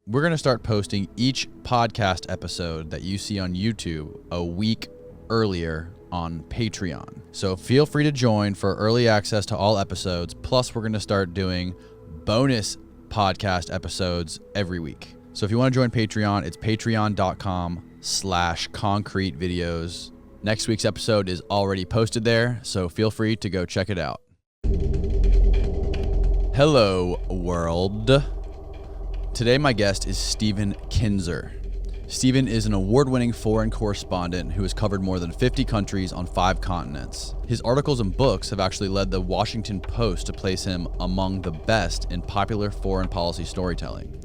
We're going to start posting each podcast episode that you see on YouTube a week earlier on Patreon. So feel free to join for early access to all episodes. Plus, we're going to start doing bonus podcast episodes every week. So if you want to join Patreon, it's patreon.com/concrete videos. Next week's episode is already posted there, so feel free to go check it out. Hello, world. Today, my guest is Stephen Kinzer. Stephen is an award-winning foreign correspondent who has covered more than 50 countries on 5 continents. His articles and books have actually led the Washington Post to place him among the best in popular foreign policy storytelling.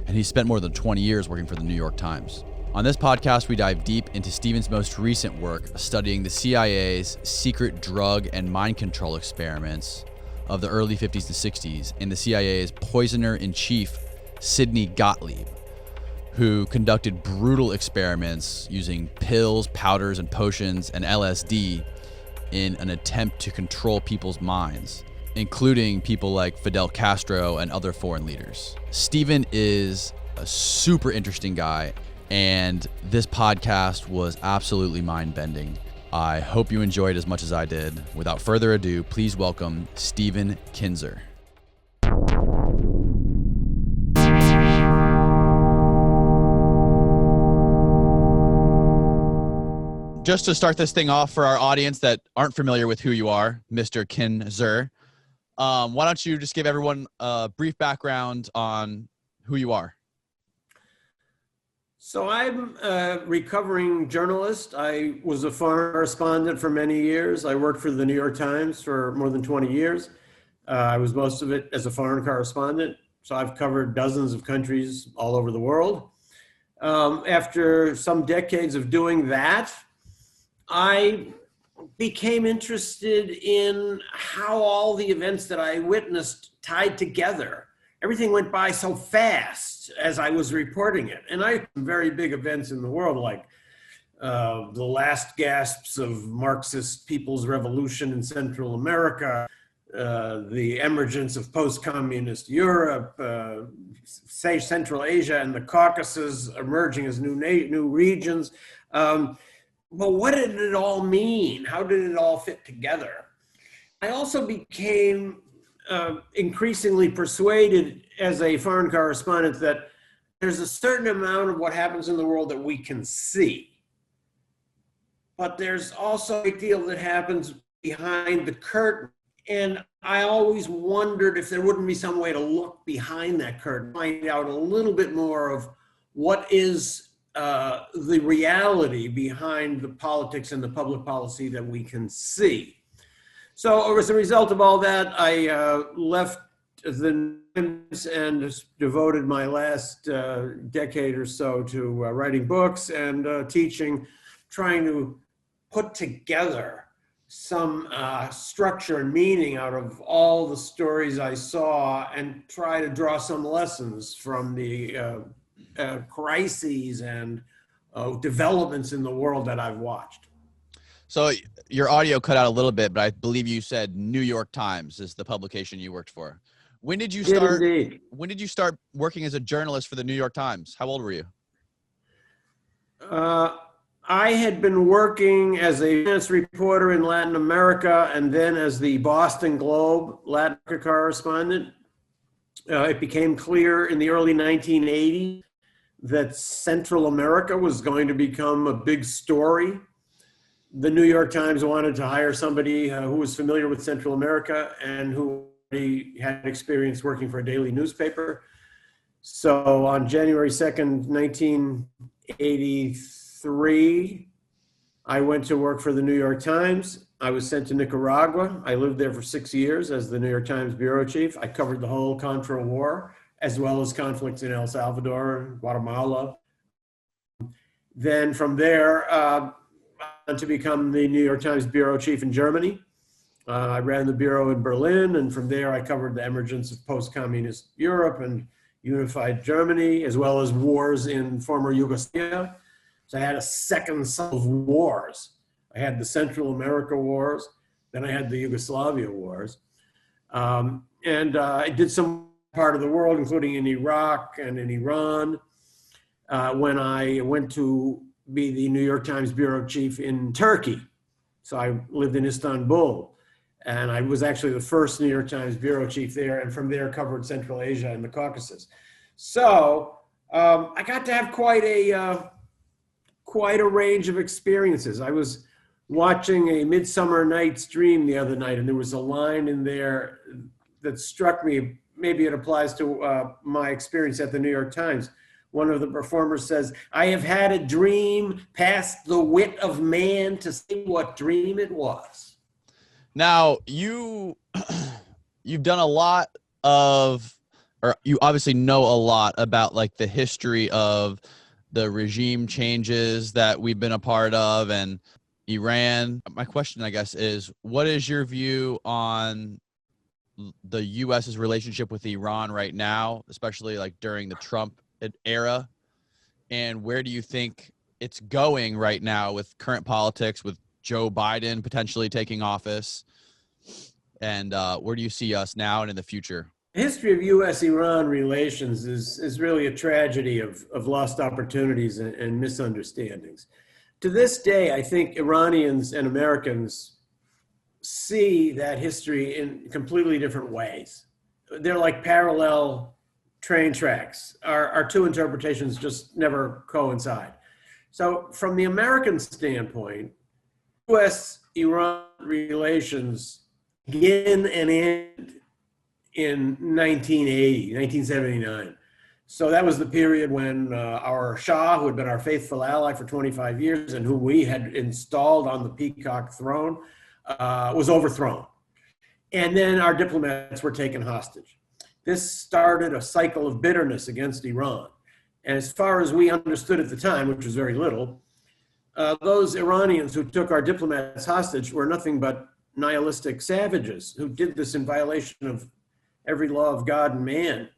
And he spent more than 20 years working for the New York Times. On this podcast, we dive deep into Stephen's most recent work studying the CIA's secret drug and mind control experiments of the early 50s and 60s and the CIA's poisoner-in-chief, Sidney Gottlieb, who conducted brutal experiments using pills, powders, and potions and LSD in an attempt to control people's minds, including people like Fidel Castro and other foreign leaders. Stephen is a super interesting guy, and this podcast was absolutely mind-bending. I hope you enjoyed as much as I did. Without further ado, please welcome Stephen Kinzer. Just to start this thing off for our audience that aren't familiar with who you are, Mr. Kinzer, why don't you just give everyone a brief background on who you are? So I'm a recovering journalist. I was a foreign correspondent for many years. I worked for the New York Times for more than 20 years. I was most of it as a foreign correspondent. So I've covered dozens of countries all over the world. After some decades of doing that, I became interested in how all the events that I witnessed tied together. Everything went by so fast as I was reporting it. And I had very big events in the world, like the last gasps of Marxist People's Revolution in Central America, the emergence of post-communist Europe, say Central Asia and the Caucasus emerging as new regions. But what did it all mean? How did it all fit together? I also became increasingly persuaded as a foreign correspondent that there's a certain amount of what happens in the world that we can see. But there's also a great deal that happens behind the curtain. And I always wondered if there wouldn't be some way to look behind that curtain, find out a little bit more of what is the reality behind the politics and the public policy that we can see. So as a result of all that, I left the Times and devoted my last decade or so to writing books and teaching, trying to put together some structure and meaning out of all the stories I saw and try to draw some lessons from the crises and developments in the world that I've watched. So your audio cut out a little bit, but I believe you said New York Times is the publication you worked for. When did you start? When did you start working as a journalist for the New York Times? How old were you? I had been working as a freelance reporter in Latin America and then as the Boston Globe Latin America correspondent. It became clear in the early 1980s that Central America was going to become a big story. The New York Times wanted to hire somebody who was familiar with Central America and who had experience working for a daily newspaper. So on January 2nd, 1983, I went to work for the New York Times. I was sent to Nicaragua. I lived there for 6 years as the New York Times bureau chief. I covered the whole Contra War, as well as conflicts in El Salvador, Guatemala. Then from there, to become the New York Times bureau chief in Germany. I ran the bureau in Berlin, and from there I covered the emergence of post-communist Europe and unified Germany, as well as wars in former Yugoslavia. So I had a second set of wars. I had the Central America wars, then I had the Yugoslavia wars. And I did some part of the world, including in Iraq and in Iran. When I went to be the New York Times bureau chief in Turkey. So I lived in Istanbul, and I was actually the first New York Times bureau chief there, and from there covered Central Asia and the Caucasus. So I got to have quite a range of experiences. I was watching A Midsummer Night's Dream the other night, and there was a line in there that struck me. Maybe it applies to my experience at the New York Times. One of the performers says, "I have had a dream past the wit of man to see what dream it was." Now, you've done a lot of, or you obviously know a lot about like the history of the regime changes that we've been a part of and Iran. My question, I guess, is what is your view on the U.S.'s relationship with Iran right now, especially like during the Trump era, and where do you think it's going right now with current politics, with Joe Biden potentially taking office, and where do you see us now and in the future? The history of U.S.-Iran relations is really a tragedy of lost opportunities and misunderstandings. To this day, I think Iranians and Americans see that history in completely different ways. They're like parallel train tracks. Our two interpretations just never coincide. So from the American standpoint, U.S.-Iran relations begin and end in 1979. So that was the period when our Shah, who had been our faithful ally for 25 years and whom we had installed on the peacock throne, was overthrown. And then our diplomats were taken hostage. This started a cycle of bitterness against Iran. And as far as we understood at the time, which was very little, those Iranians who took our diplomats hostage were nothing but nihilistic savages who did this in violation of every law of God and man.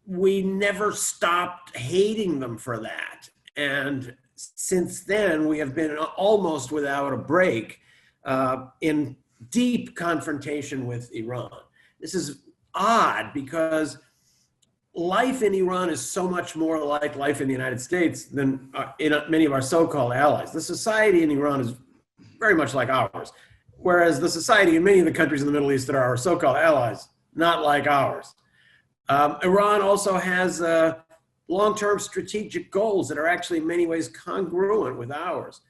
We never stopped hating them for that. And since then, we have been almost without a break in deep confrontation with Iran. This is odd because life in Iran is so much more like life in the United States than in many of our so-called allies. The society in Iran is very much like ours, whereas the society in many of the countries in the Middle East that are our so-called allies, not like ours. Iran also has long-term strategic goals that are actually in many ways congruent with ours.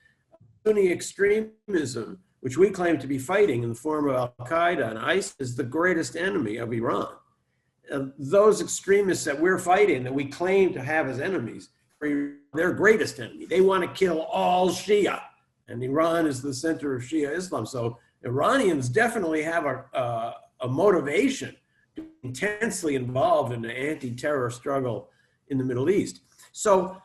Sunni extremism, which we claim to be fighting in the form of Al-Qaeda and ISIS, is the greatest enemy of Iran. Those extremists that we're fighting, that we claim to have as enemies, are their greatest enemy. They want to kill all Shia, and Iran is the center of Shia Islam. So Iranians definitely have a motivation to be intensely involved in the anti-terror struggle in the Middle East. So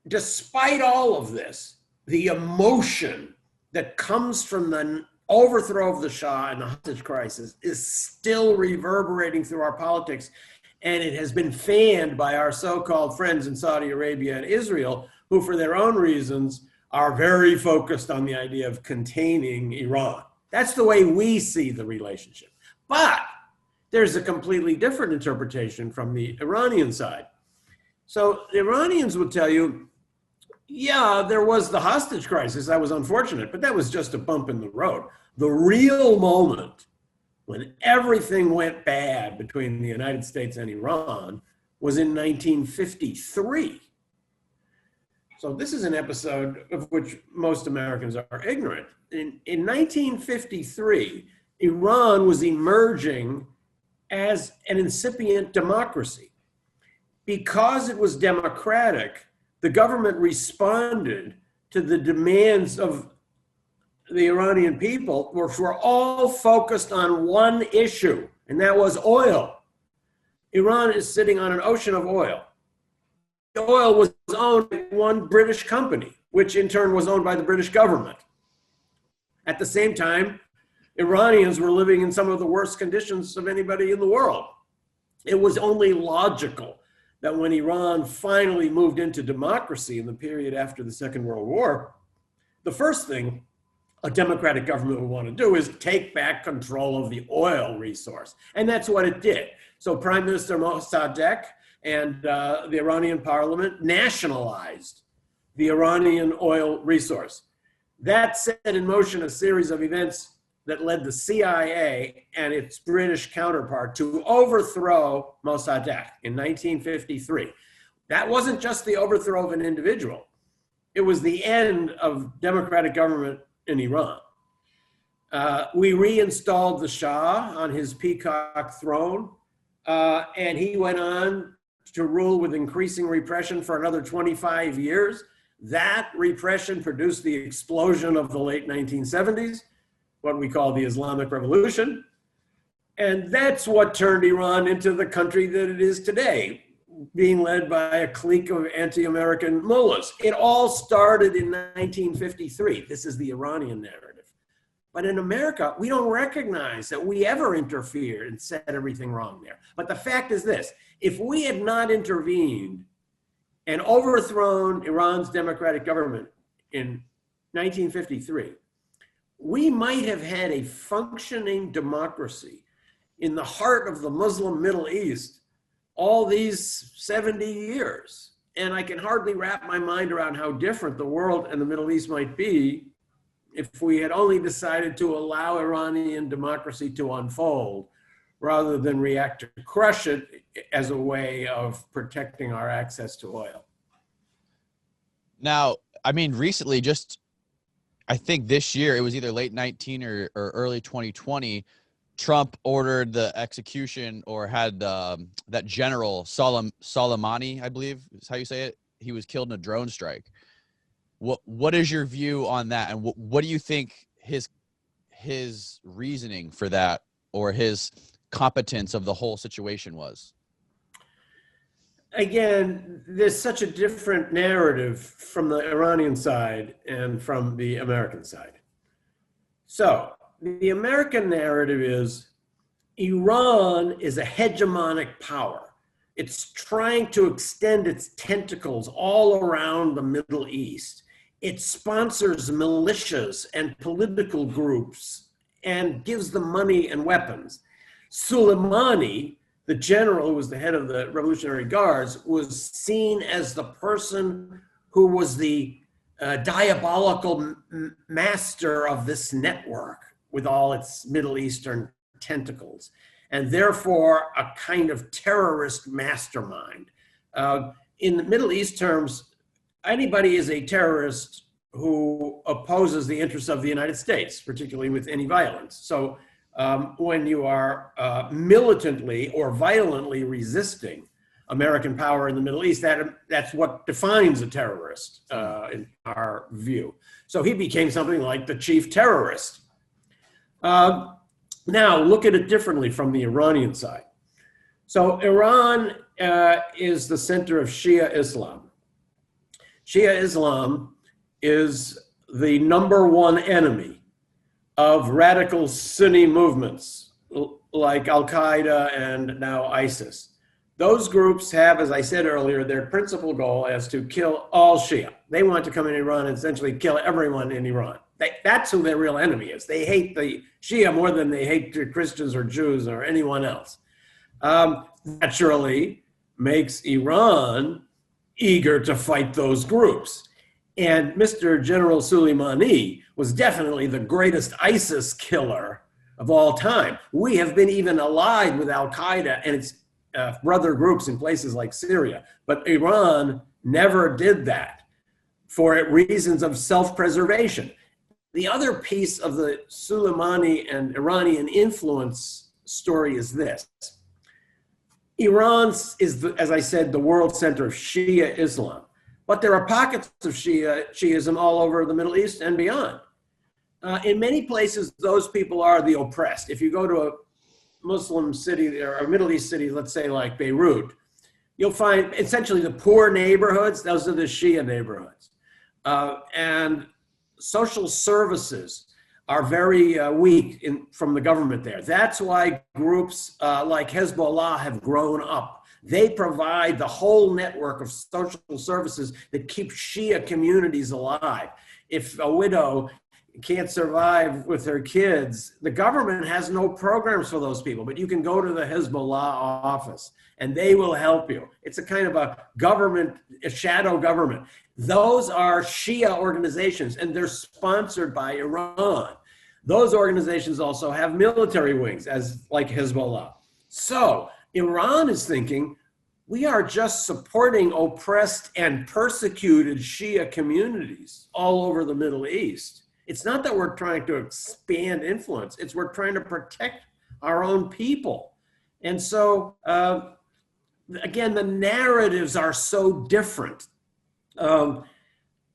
despite all of this, the emotion that comes from the overthrow of the Shah and the hostage crisis is still reverberating through our politics. And it has been fanned by our so-called friends in Saudi Arabia and Israel, who for their own reasons are very focused on the idea of containing Iran. That's the way we see the relationship. But there's a completely different interpretation from the Iranian side. So the Iranians would tell you, yeah, there was the hostage crisis. That was unfortunate, but that was just a bump in the road. The real moment when everything went bad between the United States and Iran was in 1953. So this is an episode of which most Americans are ignorant. In 1953, Iran was emerging as an incipient democracy. Because it was democratic, the government responded to the demands of the Iranian people, which were all focused on one issue, and that was oil. Iran is sitting on an ocean of oil. The oil was owned by one British company, which in turn was owned by the British government. At the same time, Iranians were living in some of the worst conditions of anybody in the world. It was only logical that when Iran finally moved into democracy in the period after the Second World War, the first thing a democratic government would want to do is take back control of the oil resource. And that's what it did. So Prime Minister Mossadegh and the Iranian parliament nationalized the Iranian oil resource. That set in motion a series of events that led the CIA and its British counterpart to overthrow Mossadegh in 1953. That wasn't just the overthrow of an individual. It was the end of democratic government in Iran. We reinstalled the Shah on his peacock throne, and he went on to rule with increasing repression for another 25 years. That repression produced the explosion of the late 1970s, what we call the Islamic Revolution. And that's what turned Iran into the country that it is today, being led by a clique of anti-American mullahs. It all started in 1953. This is the Iranian narrative. But in America, we don't recognize that we ever interfered and said everything wrong there. But the fact is this: if we had not intervened and overthrown Iran's democratic government in 1953, we might have had a functioning democracy in the heart of the Muslim Middle East all these 70 years. And I can hardly wrap my mind around how different the world and the Middle East might be if we had only decided to allow Iranian democracy to unfold rather than react to crush it as a way of protecting our access to oil. Now, I mean, recently, just I think this year, it was either late 19 or early 2020, Trump ordered the execution or had that general Soleimani, I believe is how you say it. He was killed in a drone strike. What is your view on that? And what do you think his reasoning for that or his competence of the whole situation was? Again, there's such a different narrative from the Iranian side and from the American side. So the American narrative is Iran is a hegemonic power. It's trying to extend its tentacles all around the Middle East. It sponsors militias and political groups and gives them money and weapons. Soleimani, the general who was the head of the Revolutionary Guards, was seen as the person who was the diabolical master of this network with all its Middle Eastern tentacles, and therefore a kind of terrorist mastermind. In the Middle East terms, anybody is a terrorist who opposes the interests of the United States, particularly with any violence. So when you are militantly or violently resisting American power in the Middle East, that's what defines a terrorist in our view. So he became something like the chief terrorist. Now, look at it differently from the Iranian side. So Iran is the center of Shia Islam. Shia Islam is the number one enemy of radical Sunni movements like Al-Qaeda and now ISIS. Those groups have, as I said earlier, their principal goal is to kill all Shia. They want to come in Iran and essentially kill everyone in Iran. That's who their real enemy is. They hate the Shia more than they hate the Christians or Jews or anyone else. Naturally makes Iran eager to fight those groups. And Mr. General Suleimani was definitely the greatest ISIS killer of all time. We have been even allied with Al-Qaeda and its brother groups in places like Syria. But Iran never did that for reasons of self-preservation. The other piece of the Suleimani and Iranian influence story is this. Iran is, as I said, the world center of Shia Islam. But there are pockets of Shiism all over the Middle East and beyond. In many places, those people are the oppressed. If you go to a Muslim city or a Middle East city, let's say like Beirut, you'll find essentially the poor neighborhoods, those are the Shia neighborhoods. And social services are very weak from the government there. That's why groups like Hezbollah have grown up. They provide the whole network of social services that keep Shia communities alive. If a widow can't survive with their kids, the government has no programs for those people, but you can go to the Hezbollah office and they will help you. It's a kind of a government, a shadow government. Those are Shia organizations and they're sponsored by Iran. Those organizations also have military wings, as like Hezbollah. So Iran is thinking, we are just supporting oppressed and persecuted Shia communities all over the Middle East. It's not that we're trying to expand influence, it's we're trying to protect our own people. And so, again, the narratives are so different.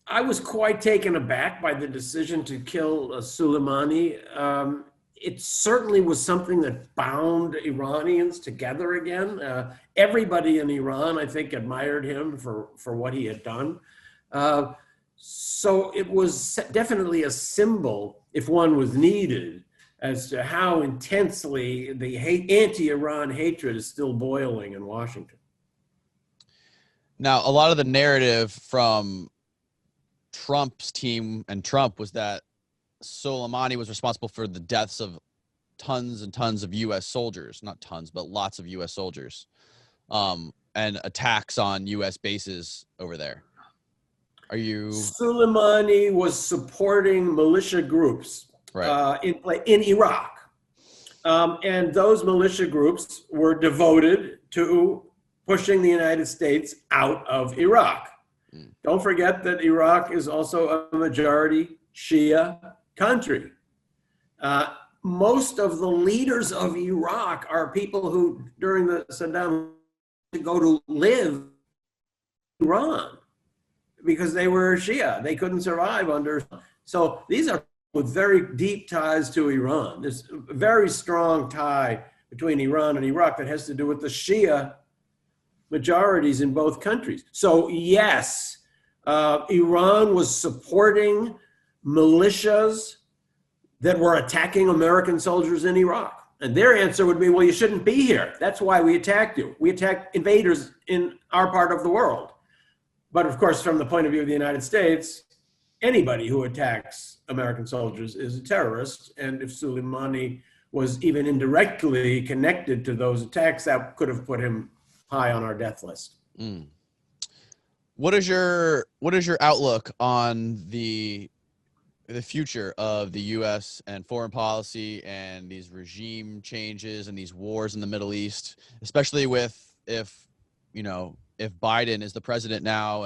I was quite taken aback by the decision to kill Suleimani. It certainly was something that bound Iranians together again. Everybody in Iran, I think, admired him for what he had done. So it was definitely a symbol, if one was needed, as to how intensely the anti-Iran hatred is still boiling in Washington. Now, a lot of the narrative from Trump's team and Trump was that Soleimani was responsible for the deaths of tons and tons of U.S. soldiers, not tons, but lots of U.S. soldiers, and attacks on U.S. bases over there. Are you? Soleimani was supporting militia groups Right. in Iraq. And those militia groups were devoted to pushing the United States out of Iraq. Don't forget that Iraq is also a majority Shia country. Most of the leaders of Iraq are people who, during the Saddam, go to live in Iran because they were Shia. They couldn't survive under. So these are with very deep ties to Iran. There's a very strong tie between Iran and Iraq that has to do with the Shia majorities in both countries. So yes, Iran was supporting militias that were attacking American soldiers in Iraq. And their answer would be, well, you shouldn't be here. That's why we attacked you. We attacked invaders in our part of the world. But of course, from the point of view of the United States, anybody who attacks American soldiers is a terrorist. And if Soleimani was even indirectly connected to those attacks, that could have put him high on our death list. Mm. What is your outlook on the future of the U.S. and foreign policy and these regime changes and these wars in the Middle East, especially with if Biden is the president now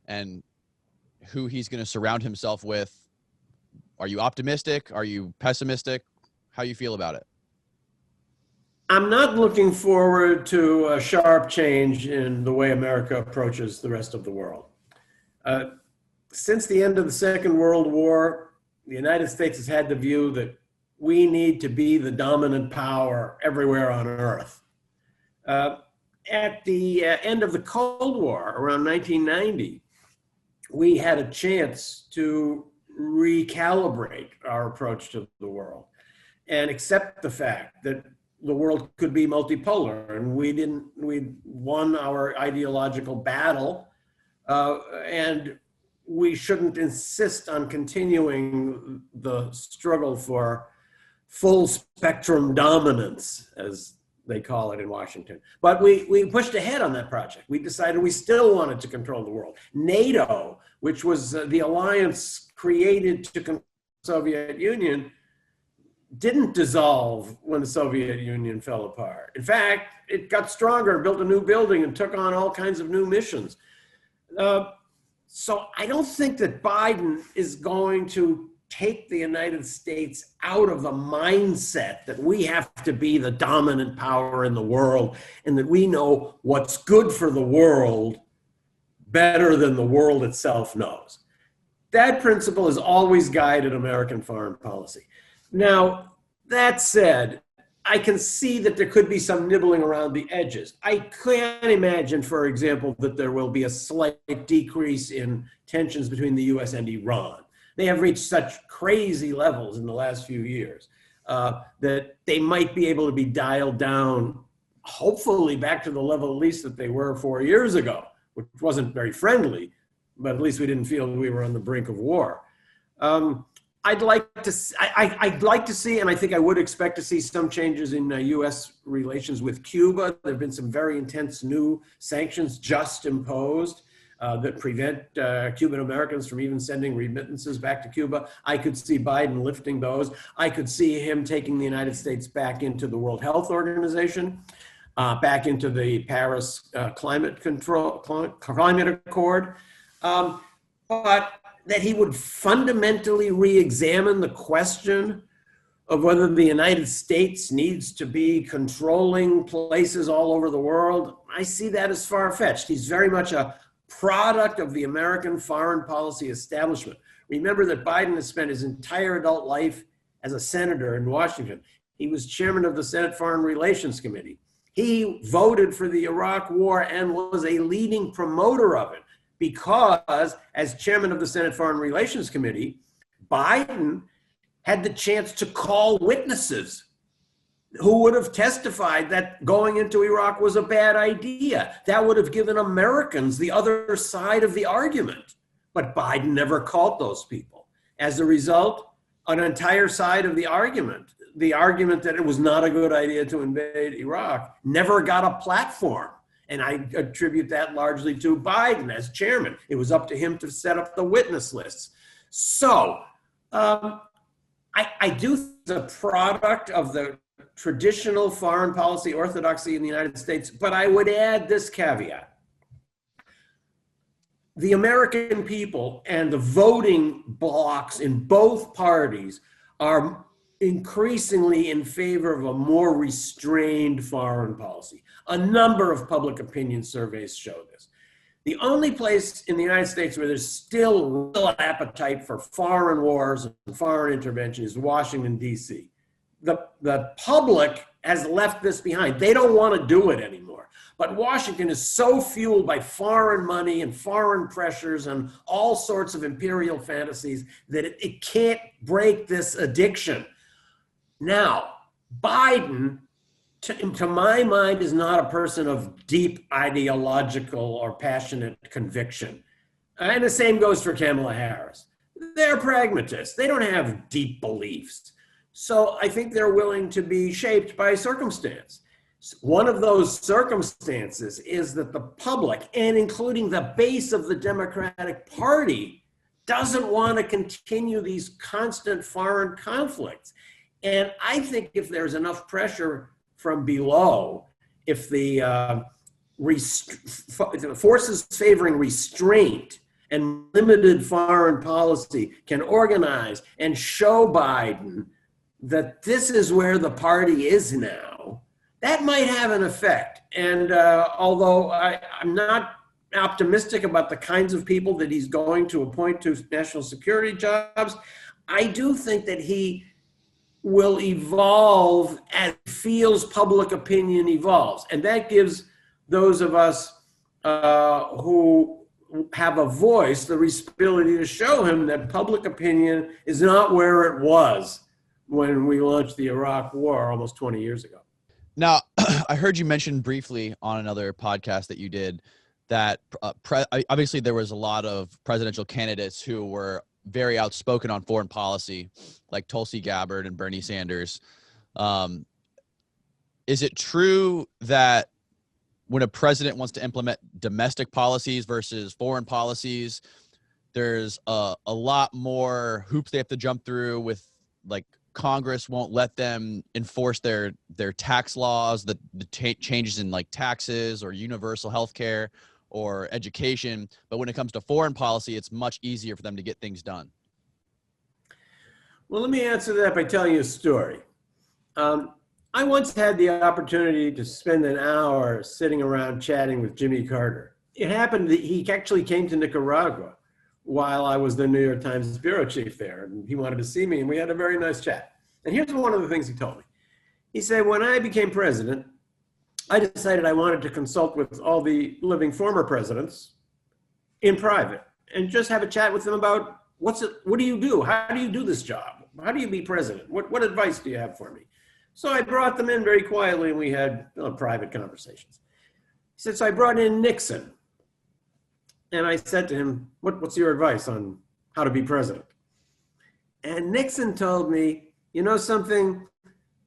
and who he's going to surround himself with? Are you optimistic? Are you pessimistic? How you feel about it? I'm not looking forward to a sharp change in the way America approaches the rest of the world. Since the end of the Second World War, the United States has had the view that we need to be the dominant power everywhere on Earth. At the end of the Cold War, around 1990, we had a chance to recalibrate our approach to the world and accept the fact that the world could be multipolar, and we won our ideological battle, and we shouldn't insist on continuing the struggle for full spectrum dominance, as they call it in Washington. But we pushed ahead on that project. We decided we still wanted to control the world. NATO, which was the alliance created to control the Soviet Union, didn't dissolve when the Soviet Union fell apart. In fact, it got stronger, built a new building, and took on all kinds of new missions. So I don't think that Biden is going to take the United States out of the mindset that we have to be the dominant power in the world and that we know what's good for the world better than the world itself knows. That principle has always guided American foreign policy. Now, that said, I can see that there could be some nibbling around the edges. I can't imagine, for example, that there will be a slight decrease in tensions between the US and Iran. They have reached such crazy levels in the last few years that they might be able to be dialed down, hopefully back to the level at least that they were 4 years ago, which wasn't very friendly, but at least we didn't feel we were on the brink of war. I'd like to see, and I think I would expect to see some changes in U.S. relations with Cuba. There have been some very intense new sanctions just imposed that prevent Cuban Americans from even sending remittances back to Cuba. I could see Biden lifting those. I could see him taking the United States back into the World Health Organization, back into the Paris Climate Accord. But that he would fundamentally re-examine the question of whether the United States needs to be controlling places all over the world, I see that as far-fetched. He's very much a product of the American foreign policy establishment. Remember that Biden has spent his entire adult life as a senator in Washington. He was chairman of the Senate Foreign Relations Committee. He voted for the Iraq War and was a leading promoter of it, because as chairman of the Senate Foreign Relations Committee, Biden had the chance to call witnesses who would have testified that going into Iraq was a bad idea. That would have given Americans the other side of the argument. But Biden never called those people. As a result, an entire side of the argument that it was not a good idea to invade Iraq, never got a platform. And I attribute that largely to Biden as chairman. It was up to him to set up the witness lists. So I do think it's a product of the traditional foreign policy orthodoxy in the United States, but I would add this caveat. The American people and the voting blocs in both parties are increasingly in favor of a more restrained foreign policy. A number of public opinion surveys show this. The only place in the United States where there's still real appetite for foreign wars and foreign intervention is Washington, D.C. The public has left this behind. They don't want to do it anymore. But Washington is so fueled by foreign money and foreign pressures and all sorts of imperial fantasies that it can't break this addiction. Now, Biden, to my mind, is not a person of deep ideological or passionate conviction. And the same goes for Kamala Harris. They're pragmatists. They don't have deep beliefs. So I think they're willing to be shaped by circumstance. One of those circumstances is that the public, and including the base of the Democratic Party, doesn't want to continue these constant foreign conflicts. And I think if there's enough pressure from below, if the forces favoring restraint and limited foreign policy can organize and show Biden that this is where the party is now, that might have an effect. And although I'm not optimistic about the kinds of people that he's going to appoint to national security jobs, I do think that he will evolve as feels public opinion evolves. And that gives those of us who have a voice the responsibility to show him that public opinion is not where it was when we launched the Iraq War almost 20 years ago. Now, I heard you mention briefly on another podcast that you did that obviously there was a lot of presidential candidates who were very outspoken on foreign policy, like Tulsi Gabbard and Bernie Sanders. Is it true that when a president wants to implement domestic policies versus foreign policies, there's a lot more hoops they have to jump through with, like, Congress won't let them enforce their tax laws, the changes in like taxes or universal health care or education. But when it comes to foreign policy, it's much easier for them to get things done. Well, let me answer that by telling you a story. I once had the opportunity to spend an hour sitting around chatting with Jimmy Carter. It happened that he actually came to Nicaragua while I was the New York Times bureau chief there, and he wanted to see me, and we had a very nice chat. And here's one of the things he told me. He said, when I became president, I decided I wanted to consult with all the living former presidents in private and just have a chat with them about what do you do? How do you do this job? How do you be president? What advice do you have for me? So I brought them in very quietly, and we had private conversations. He said, so I brought in Nixon. And I said to him, what's your advice on how to be president? And Nixon told me, you know something,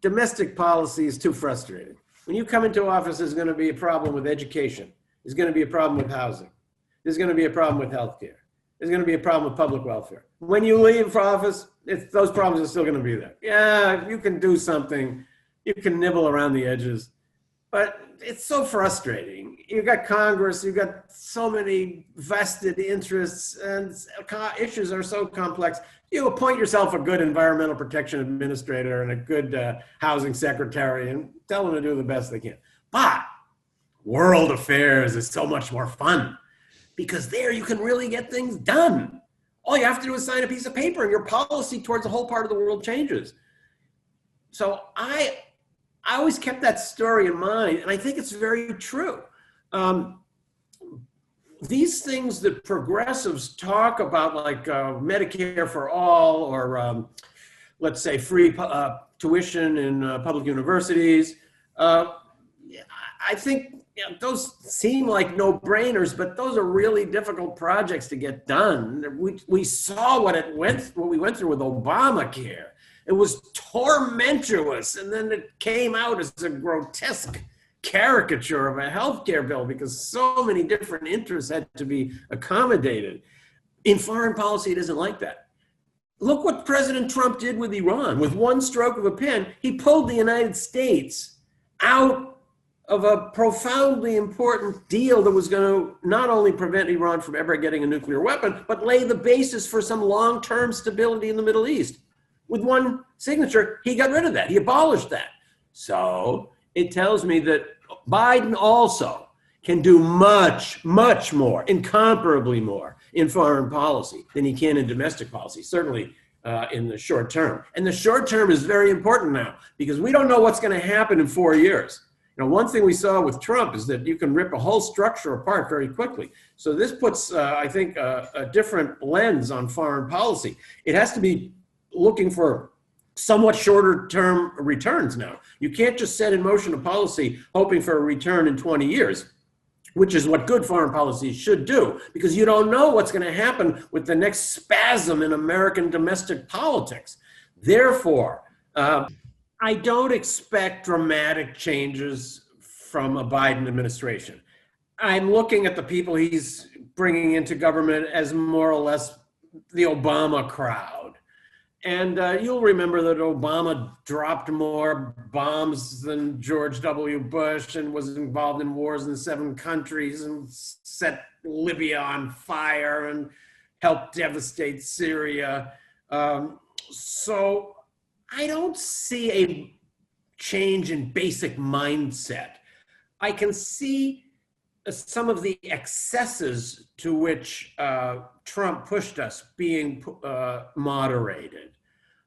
domestic policy is too frustrating. When you come into office, there's going to be a problem with education. There's going to be a problem with housing. There's going to be a problem with healthcare. There's going to be a problem with public welfare. When you leave for office, those problems are still going to be there. Yeah, you can do something. You can nibble around the edges. But it's so frustrating. You've got Congress, you've got so many vested interests, and issues are so complex. You appoint yourself a good environmental protection administrator and a good housing secretary and tell them to do the best they can. But world affairs is so much more fun because there you can really get things done. All you have to do is sign a piece of paper and your policy towards the whole part of the world changes. So I always kept that story in mind, and I think it's very true. These things that progressives talk about, like Medicare for all, or let's say free tuition in public universities, I think those seem like no-brainers, but those are really difficult projects to get done. We saw what we went through with Obamacare. It was tormentuous, and then it came out as a grotesque caricature of a healthcare bill because so many different interests had to be accommodated. In foreign policy, it isn't like that. Look what President Trump did with Iran. With one stroke of a pen, he pulled the United States out of a profoundly important deal that was going to not only prevent Iran from ever getting a nuclear weapon, but lay the basis for some long-term stability in the Middle East. With one signature, he got rid of that. He abolished that. So it tells me that Biden also can do much, much more, incomparably more in foreign policy than he can in domestic policy, certainly in the short term. And the short term is very important now because we don't know what's going to happen in 4 years. You know, one thing we saw with Trump is that you can rip a whole structure apart very quickly. So this puts, I think, a different lens on foreign policy. It has to be looking for somewhat shorter term returns now. You can't just set in motion a policy hoping for a return in 20 years, which is what good foreign policy should do, because you don't know what's going to happen with the next spasm in American domestic politics. Therefore, I don't expect dramatic changes from a Biden administration. I'm looking at the people he's bringing into government as more or less the Obama crowd. And you'll remember that Obama dropped more bombs than George W. Bush and was involved in wars in 7 countries and set Libya on fire and helped devastate Syria. So I don't see a change in basic mindset. I can see some of the excesses to which Trump pushed us being moderated,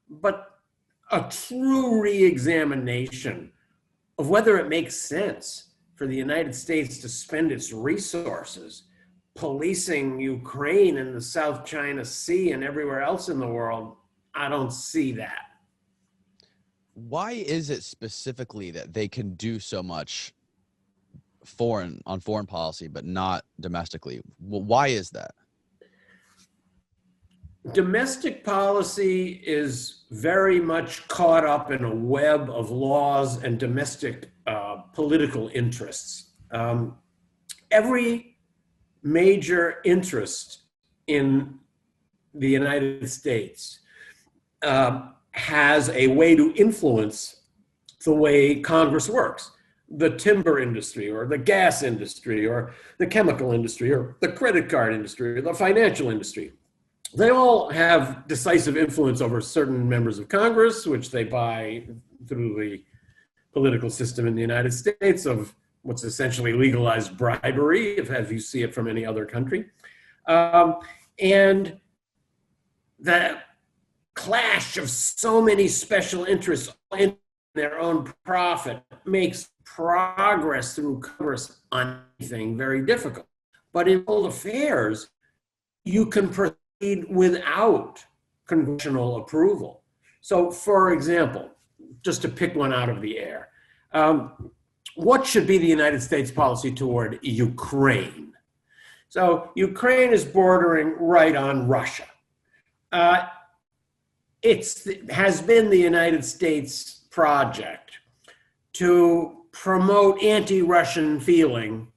but a true re-examination of whether it makes sense for the United States to spend its resources policing Ukraine and the South China Sea and everywhere else in the world, I don't see that. Why is it specifically that they can do so much foreign policy, but not domestically? Well, why is that? Domestic policy is very much caught up in a web of laws and domestic political interests. Every major interest in the United States has a way to influence the way Congress works. The timber industry or the gas industry or the chemical industry or the credit card industry or the financial industry. They all have decisive influence over certain members of Congress, which they buy through the political system in the United States of what's essentially legalized bribery, if you see it from any other country. And the clash of so many special interests in their own profit makes progress through Congress on anything very difficult. But in world affairs, you can proceed without congressional approval. So, for example, just to pick one out of the air, what should be the United States policy toward Ukraine? So Ukraine is bordering right on Russia. it has been the United States project to promote anti-Russian feeling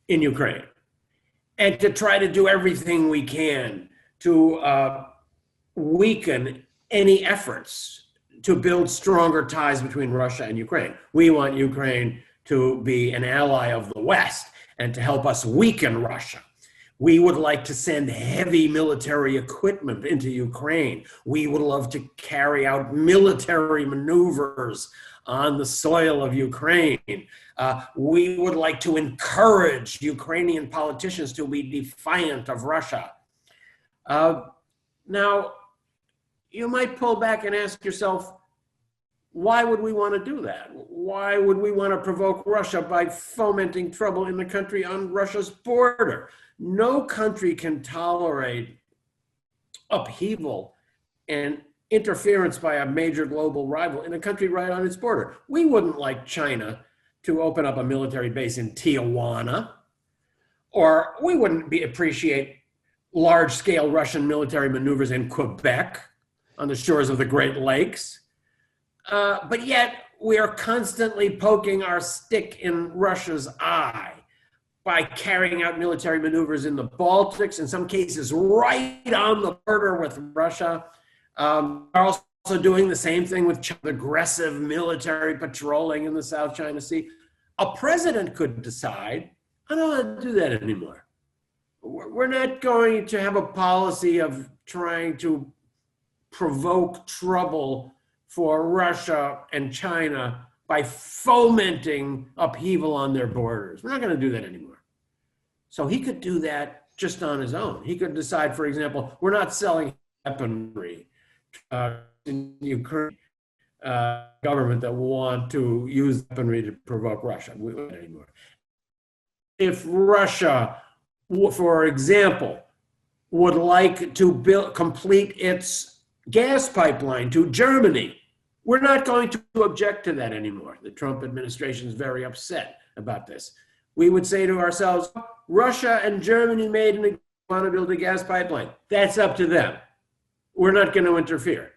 in Ukraine and to try to do everything we can to weaken any efforts to build stronger ties between Russia and Ukraine. We want Ukraine to be an ally of the West and to help us weaken Russia. We would like to send heavy military equipment into Ukraine. We would love to carry out military maneuvers on the soil of Ukraine. We would like to encourage Ukrainian politicians to be defiant of Russia. Now, you might pull back and ask yourself, why would we want to do that? Why would we want to provoke Russia by fomenting trouble in the country on Russia's border? No country can tolerate upheaval and interference by a major global rival in a country right on its border. We wouldn't like China to open up a military base in Tijuana, or we wouldn't appreciate large-scale Russian military maneuvers in Quebec on the shores of the Great Lakes. But yet we are constantly poking our stick in Russia's eye by carrying out military maneuvers in the Baltics, in some cases right on the border with Russia. We're also doing the same thing with aggressive military patrolling in the South China Sea. A president could decide, I don't want to do that anymore. We're not going to have a policy of trying to provoke trouble for Russia and China by fomenting upheaval on their borders. We're not going to do that anymore. So he could do that just on his own. He could decide, for example, we're not selling weaponry in Ukraine government that want to use weaponry to provoke Russia. We won't anymore. If Russia, for example, would like to complete its gas pipeline to Germany, we're not going to object to that anymore. The Trump administration is very upset about this. We would say to ourselves, Russia and Germany made an agreement to build a gas pipeline. That's up to them. We're not going to interfere.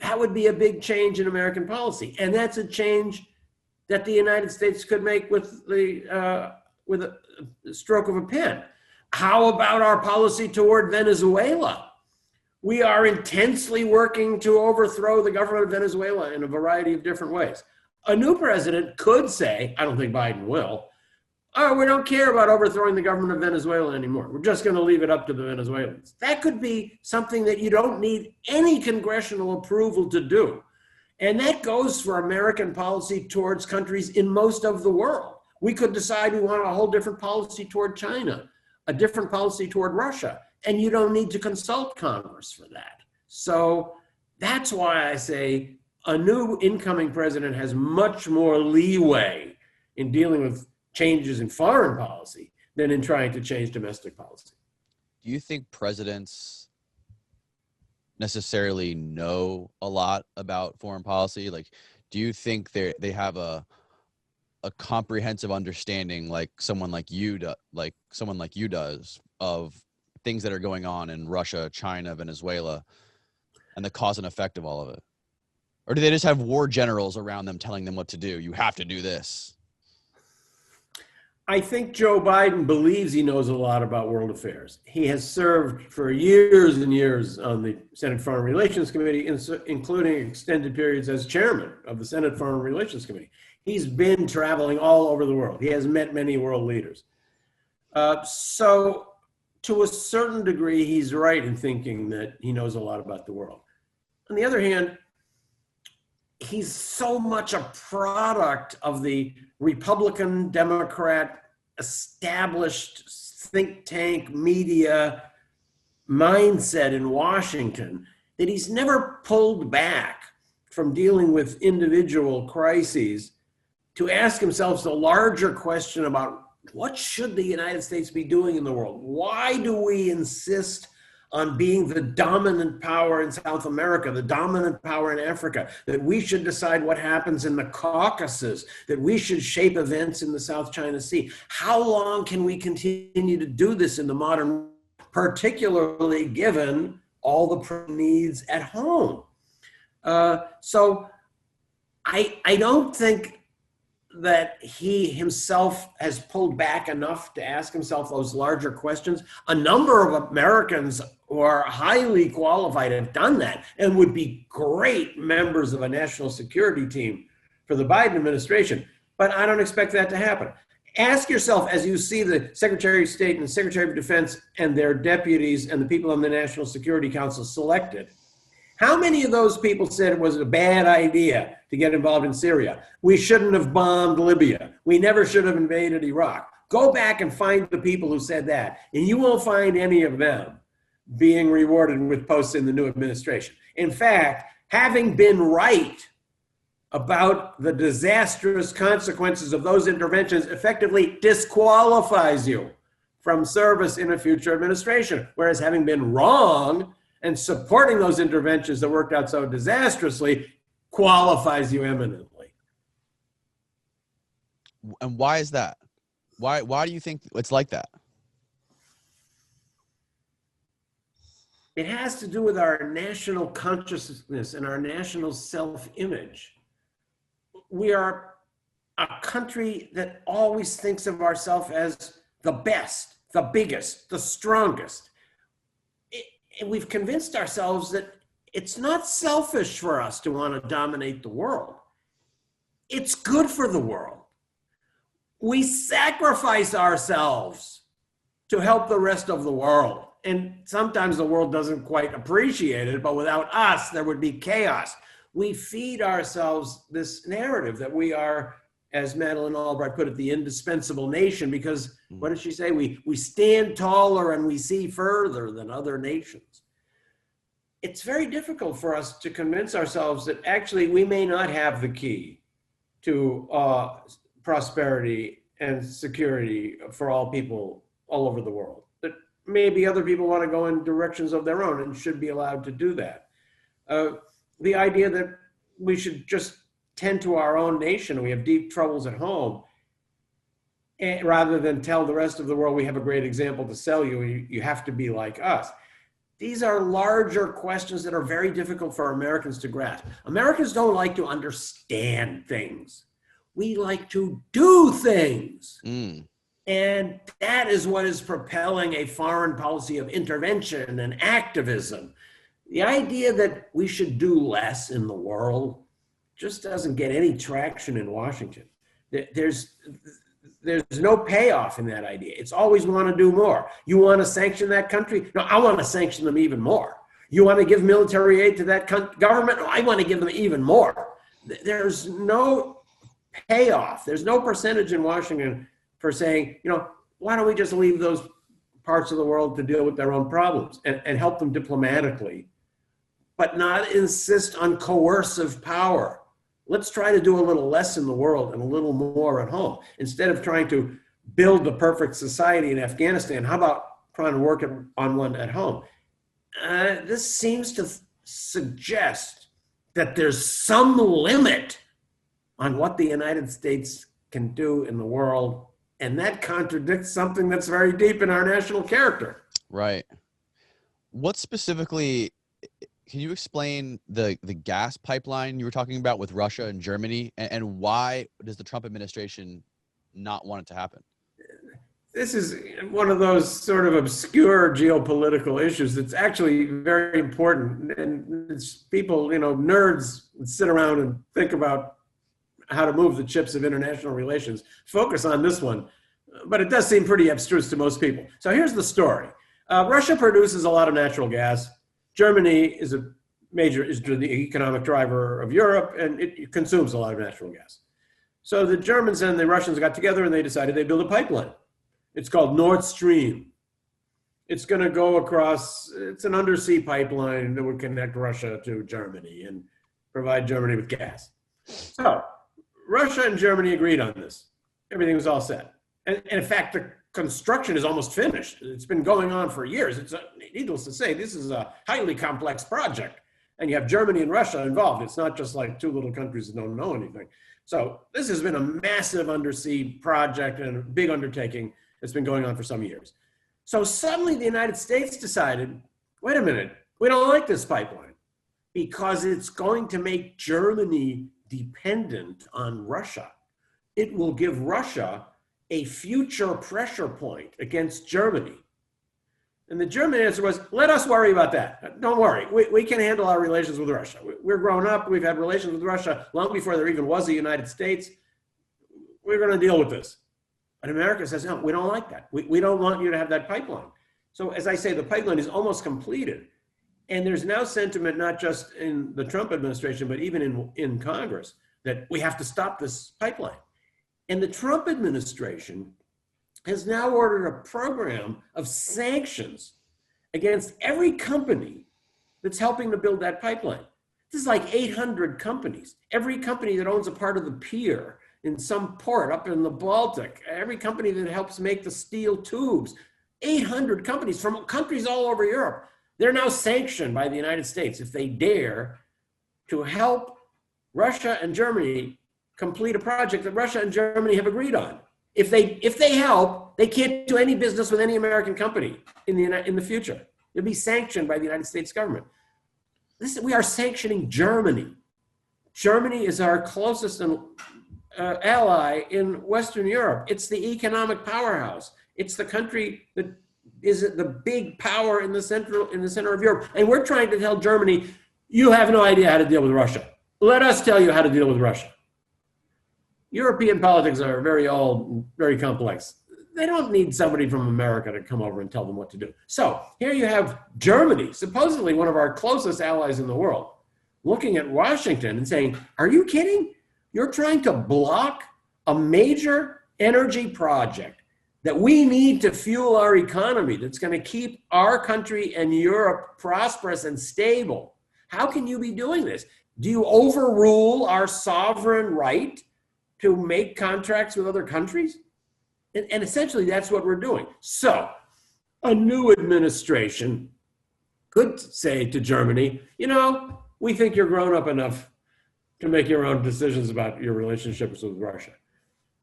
That would be a big change in American policy. And that's a change that the United States could make with a stroke of a pen. How about our policy toward Venezuela? We are intensely working to overthrow the government of Venezuela in a variety of different ways. A new president could say, I don't think Biden will, oh, we don't care about overthrowing the government of Venezuela anymore. We're just going to leave it up to the Venezuelans. That could be something that you don't need any congressional approval to do. And that goes for American policy towards countries in most of the world. We could decide we want a whole different policy toward China, a different policy toward Russia, and you don't need to consult Congress for that. So that's why I say a new incoming president has much more leeway in dealing with changes in foreign policy than in trying to change domestic policy. Do you think presidents necessarily know a lot about foreign policy? Like, do you think they have a comprehensive understanding, like someone like you does, of things that are going on in Russia, China, Venezuela, and the cause and effect of all of it? Or do they just have war generals around them telling them what to do? You have to do this. I think Joe Biden believes he knows a lot about world affairs. He has served for years and years on the Senate Foreign Relations Committee, including extended periods as chairman of the Senate Foreign Relations Committee. He's been traveling all over the world. He has met many world leaders. So to a certain degree, he's right in thinking that he knows a lot about the world. On the other hand, he's so much a product of the Republican, Democrat, established think tank media mindset in Washington that he's never pulled back from dealing with individual crises to ask himself the larger question about what should the United States be doing in the world? Why do we insist on being the dominant power in South America, the dominant power in Africa, that we should decide what happens in the Caucasus, that we should shape events in the South China Sea? How long can we continue to do this in the modern world, particularly given all the needs at home? So I don't think that he himself has pulled back enough to ask himself those larger questions. A number of Americans who are highly qualified have done that and would be great members of a national security team for the Biden administration. But I don't expect that to happen. Ask yourself, as you see the Secretary of State and the Secretary of Defense and their deputies and the people on the National Security Council selected, how many of those people said it was a bad idea to get involved in Syria? We shouldn't have bombed Libya. We never should have invaded Iraq. Go back and find the people who said that, and you won't find any of them being rewarded with posts in the new administration. In fact, having been right about the disastrous consequences of those interventions effectively disqualifies you from service in a future administration, whereas having been wrong and supporting those interventions that worked out so disastrously qualifies you eminently. And why is that? Why do you think it's like that? It has to do with our national consciousness and our national self-image. We are a country that always thinks of ourselves as the best, the biggest, the strongest. And we've convinced ourselves that it's not selfish for us to want to dominate the world. It's good for the world. We sacrifice ourselves to help the rest of the world. And sometimes the world doesn't quite appreciate it, but without us, there would be chaos. We feed ourselves this narrative that we are, as Madeleine Albright put it, the indispensable nation, because what did she say? We stand taller and we see further than other nations. It's very difficult for us to convince ourselves that actually we may not have the key to prosperity and security for all people all over the world. That maybe other people want to go in directions of their own and should be allowed to do that. The idea that we should just tend to our own nation, we have deep troubles at home, and rather than tell the rest of the world we have a great example to sell you, you have to be like us. These are larger questions that are very difficult for Americans to grasp. Americans don't like to understand things. We like to do things. And that is what is propelling a foreign policy of intervention and activism. The idea that we should do less in the world just doesn't get any traction in Washington. There's no payoff in that idea. It's always want to do more. You want to sanction that country? No, I want to sanction them even more. You want to give military aid to that government? No, I want to give them even more. There's no payoff. There's no percentage in Washington for saying, why don't we just leave those parts of the world to deal with their own problems and help them diplomatically, but not insist on coercive power. Let's try to do a little less in the world and a little more at home. Instead of trying to build the perfect society in Afghanistan, how about trying to work on one at home? This seems to suggest that there's some limit on what the United States can do in the world, and that contradicts something that's very deep in our national character. Right. What specifically, can you explain the gas pipeline you were talking about with Russia and Germany, and why does the Trump administration not want it to happen? This is one of those sort of obscure geopolitical issues that's actually very important. And it's people, nerds sit around and think about how to move the chips of international relations, focus on this one. But it does seem pretty abstruse to most people. So here's the story. Russia produces a lot of natural gas. Germany is the economic driver of Europe, and it consumes a lot of natural gas. So the Germans and the Russians got together and they decided they'd build a pipeline. It's called Nord Stream. It's going to go across, it's an undersea pipeline that would connect Russia to Germany and provide Germany with gas. So Russia and Germany agreed on this. Everything was all set. And in fact, the construction is almost finished. It's been going on for years. Needless to say, this is a highly complex project. And you have Germany and Russia involved. It's not just like two little countries that don't know anything. So this has been a massive undersea project and a big undertaking that's been going on for some years. So suddenly the United States decided, wait a minute, we don't like this pipeline. because it's going to make Germany dependent on Russia. It will give Russia a future pressure point against Germany. And the German answer was, let us worry about that. Don't worry, we can handle our relations with Russia. We're grown up, we've had relations with Russia long before there even was a United States. We're gonna deal with this. And America says, no, we don't like that. We don't want you to have that pipeline. So as I say, the pipeline is almost completed. And there's now sentiment, not just in the Trump administration, but even in Congress, that we have to stop this pipeline. And the Trump administration has now ordered a program of sanctions against every company that's helping to build that pipeline. This is like 800 companies. Every company that owns a part of the pier in some port up in the Baltic, every company that helps make the steel tubes, 800 companies from countries all over Europe. They're now sanctioned by the United States if they dare to help Russia and Germany complete a project that Russia and Germany have agreed on. If they help, they can't do any business with any American company in the future. They'll be sanctioned by the United States government. We are sanctioning Germany. Germany is our closest ally in Western Europe. It's the economic powerhouse. It's the country that is the big power in the center of Europe. And we're trying to tell Germany, you have no idea how to deal with Russia. Let us tell you how to deal with Russia. European politics are very old, very complex. They don't need somebody from America to come over and tell them what to do. So here you have Germany, supposedly one of our closest allies in the world, looking at Washington and saying, are you kidding? You're trying to block a major energy project that we need to fuel our economy, that's going to keep our country and Europe prosperous and stable. How can you be doing this? Do you overrule our sovereign right to make contracts with other countries? And essentially that's what we're doing. So a new administration could say to Germany, you know, we think you're grown up enough to make your own decisions about your relationships with Russia.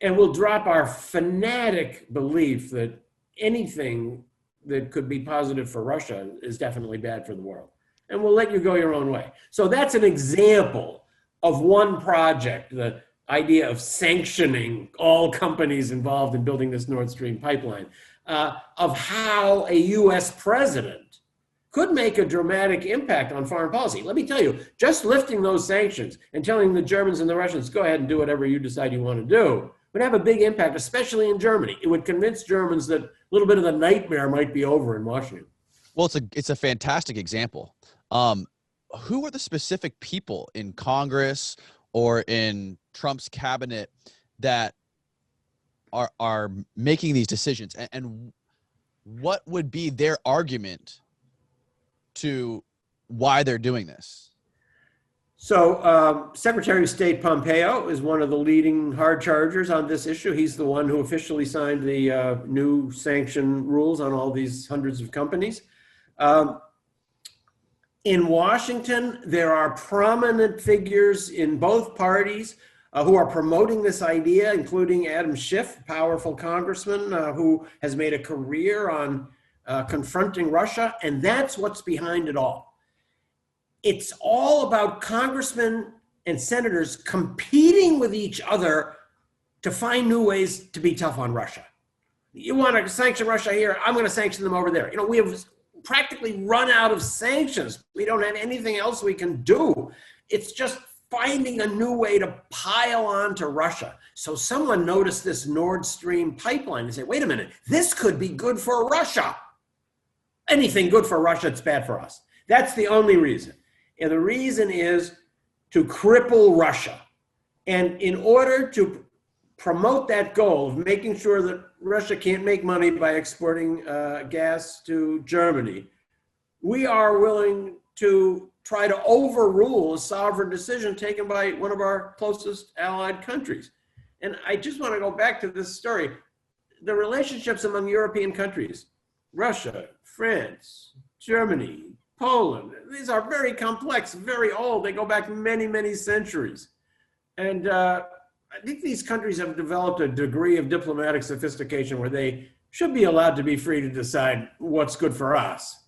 And we'll drop our fanatic belief that anything that could be positive for Russia is definitely bad for the world. And we'll let you go your own way. So that's an example of one project, the idea of sanctioning all companies involved in building this Nord Stream pipeline, of how a US president could make a dramatic impact on foreign policy. Let me tell you, just lifting those sanctions and telling the Germans and the Russians, go ahead and do whatever you decide you want to do, would have a big impact, especially in Germany. It would convince Germans that a little bit of the nightmare might be over in Washington. Well, it's a fantastic example. Who are the specific people in Congress or in Trump's cabinet that are making these decisions, and what would be their argument to why they're doing this? So Secretary of State Pompeo is one of the leading hard chargers on this issue. He's the one who officially signed the new sanction rules on all these hundreds of companies. In Washington, there are prominent figures in both parties who are promoting this idea, including Adam Schiff, powerful congressman who has made a career on confronting Russia, and that's what's behind it all. It's all about congressmen and senators competing with each other to find new ways to be tough on Russia. You want to sanction Russia here, I'm going to sanction them over there. You know, we have practically run out of sanctions. We don't have anything else we can do. It's just finding a new way to pile on to Russia. So someone noticed this Nord Stream pipeline and said, wait a minute, this could be good for Russia. Anything good for Russia, it's bad for us. That's the only reason. And the reason is to cripple Russia. And in order to promote that goal of making sure that Russia can't make money by exporting gas to Germany, we are willing to try to overrule a sovereign decision taken by one of our closest allied countries. And I just want to go back to this story. The relationships among European countries, Russia, France, Germany, Poland, these are very complex, very old. They go back many, many centuries. And I think these countries have developed a degree of diplomatic sophistication where they should be allowed to be free to decide what's good for us.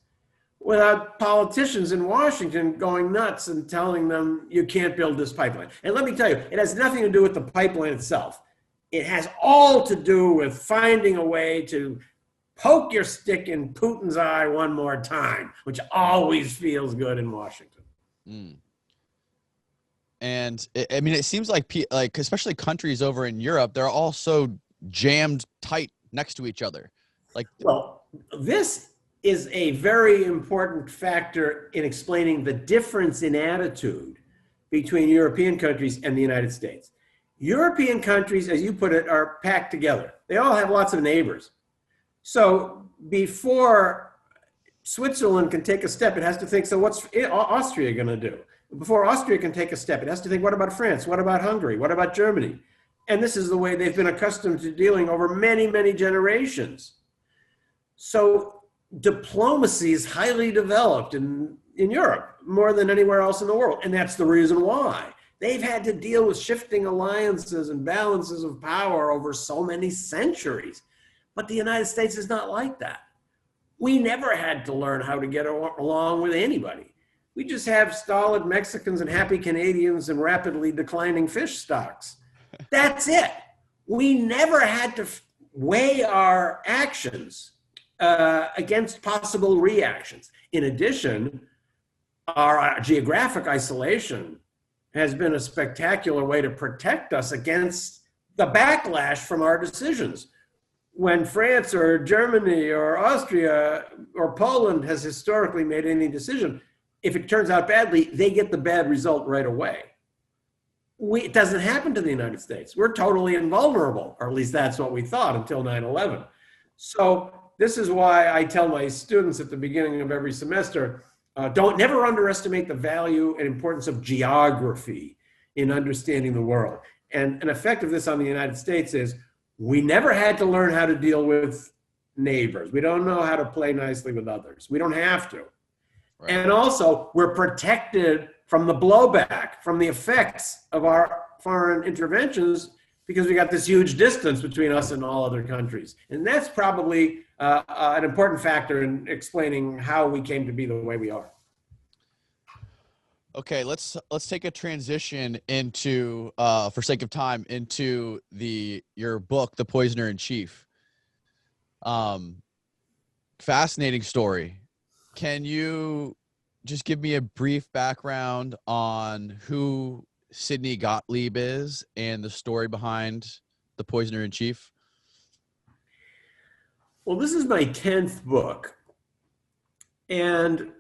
without politicians in Washington going nuts and telling them you can't build this pipeline. And let me tell you, it has nothing to do with the pipeline itself. It has all to do with finding a way to poke your stick in Putin's eye one more time, which always feels good in Washington. Mm. And I mean, it seems like especially countries over in Europe, they're all so jammed tight next to each other. Well, this is a very important factor in explaining the difference in attitude between European countries and the United States. European countries, as you put it, are packed together. They all have lots of neighbors. So before Switzerland can take a step, it has to think, so what's Austria going to do? Before Austria can take a step, it has to think, what about France? What about Hungary? What about Germany? And this is the way they've been accustomed to dealing over many, many generations. So diplomacy is highly developed in Europe, more than anywhere else in the world. And that's the reason why. They've had to deal with shifting alliances and balances of power over so many centuries. But the United States is not like that. We never had to learn how to get along with anybody. We just have stolid Mexicans and happy Canadians and rapidly declining fish stocks. That's it. We never had to weigh our actions against possible reactions. In addition, our geographic isolation has been a spectacular way to protect us against the backlash from our decisions. When France or Germany or Austria or Poland has historically made any decision, if it turns out badly, they get the bad result right away. It doesn't happen to the United States. We're totally invulnerable, or at least that's what we thought until 9/11. So this is why I tell my students at the beginning of every semester, never underestimate the value and importance of geography in understanding the world. And an effect of this on the United States is we never had to learn how to deal with neighbors. We don't know how to play nicely with others. We don't have to. Right. And also, we're protected from the blowback, from the effects of our foreign interventions, because we got this huge distance between us and all other countries. And that's probably an important factor in explaining how we came to be the way we are. Okay, let's take a transition into, for sake of time, into your book, The Poisoner in Chief. Fascinating story. Can you just give me a brief background on who Sidney Gottlieb is and the story behind The Poisoner in Chief? Well, this is my 10th book. And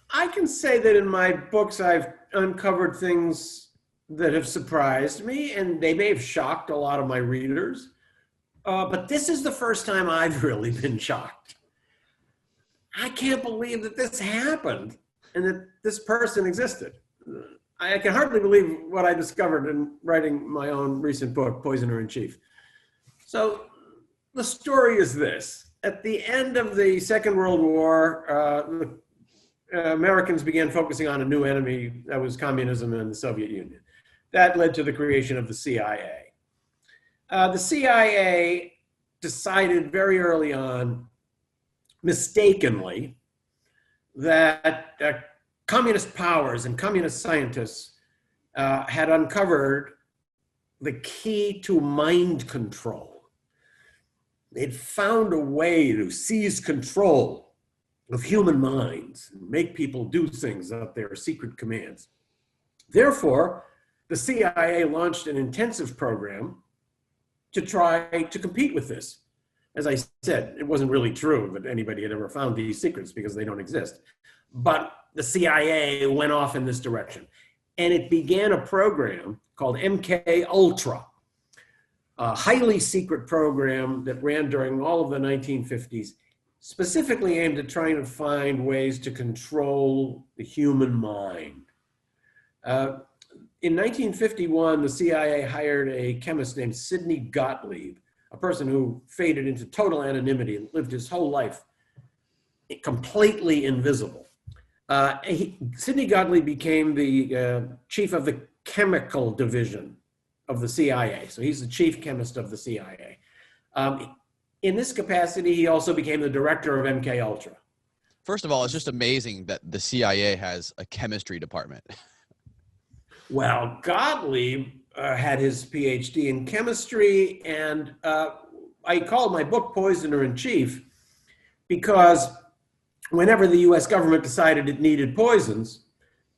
I can say that in my books, I've uncovered things that have surprised me, and they may have shocked a lot of my readers. But this is the first time I've really been shocked. I can't believe that this happened and that this person existed. I can hardly believe what I discovered in writing my own recent book, Poisoner in Chief. So the story is this. At the end of the Second World War, Americans began focusing on a new enemy, that was communism and the Soviet Union. That led to the creation of the CIA. The CIA decided very early on, mistakenly, that communist powers and communist scientists had uncovered the key to mind control. They'd found a way to seize control of human minds and make people do things at their secret commands. Therefore, the CIA launched an intensive program to try to compete with this. As I said, it wasn't really true that anybody had ever found these secrets because they don't exist. But the CIA went off in this direction. And it began a program called MK Ultra, a highly secret program that ran during all of the 1950s, specifically aimed at trying to find ways to control the human mind. In 1951, the CIA hired a chemist named Sidney Gottlieb, a person who faded into total anonymity and lived his whole life completely invisible. Sidney Gotlieb became the chief of the chemical division of the CIA. So he's the chief chemist of the CIA. In this capacity, he also became the director of MK Ultra. First of all, it's just amazing that the CIA has a chemistry department. Well, Gottlieb had his PhD in chemistry, and I called my book Poisoner in Chief because whenever the US government decided it needed poisons,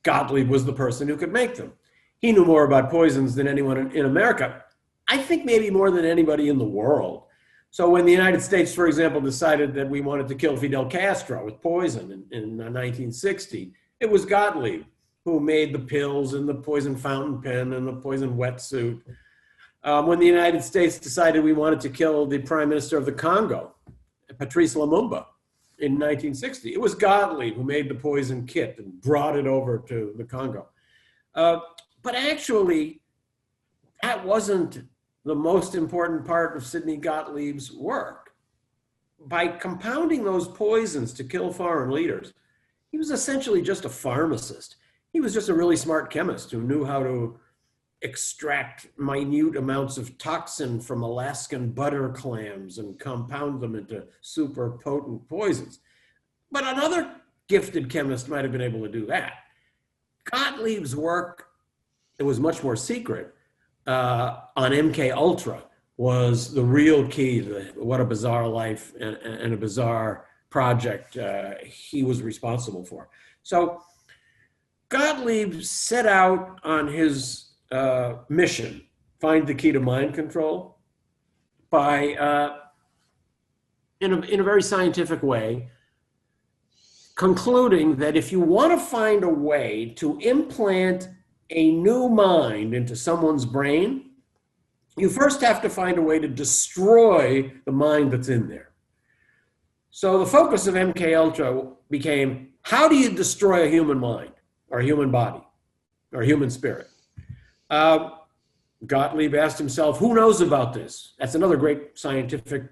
Gottlieb was the person who could make them. He knew more about poisons than anyone in America. I think maybe more than anybody in the world. So when the United States, for example, decided that we wanted to kill Fidel Castro with poison in 1960, it was Gottlieb who made the pills and the poison fountain pen and the poison wetsuit. When the United States decided we wanted to kill the Prime Minister of the Congo, Patrice Lumumba, in 1960, it was Gottlieb who made the poison kit and brought it over to the Congo. But actually, that wasn't the most important part of Sidney Gottlieb's work. By compounding those poisons to kill foreign leaders, he was essentially just a pharmacist. He was just a really smart chemist who knew how to extract minute amounts of toxin from Alaskan butter clams and compound them into super potent poisons. But another gifted chemist might have been able to do that. Gottlieb's work, it was much more secret, on MK Ultra was the real key to what a bizarre life and a bizarre project he was responsible for. So Gottlieb set out on his mission, find the key to mind control, by, in a very scientific way, concluding that if you want to find a way to implant a new mind into someone's brain, you first have to find a way to destroy the mind that's in there. So the focus of MK Ultra became, how do you destroy a human mind or a human body or a human spirit? Gottlieb asked himself, who knows about this? That's another great scientific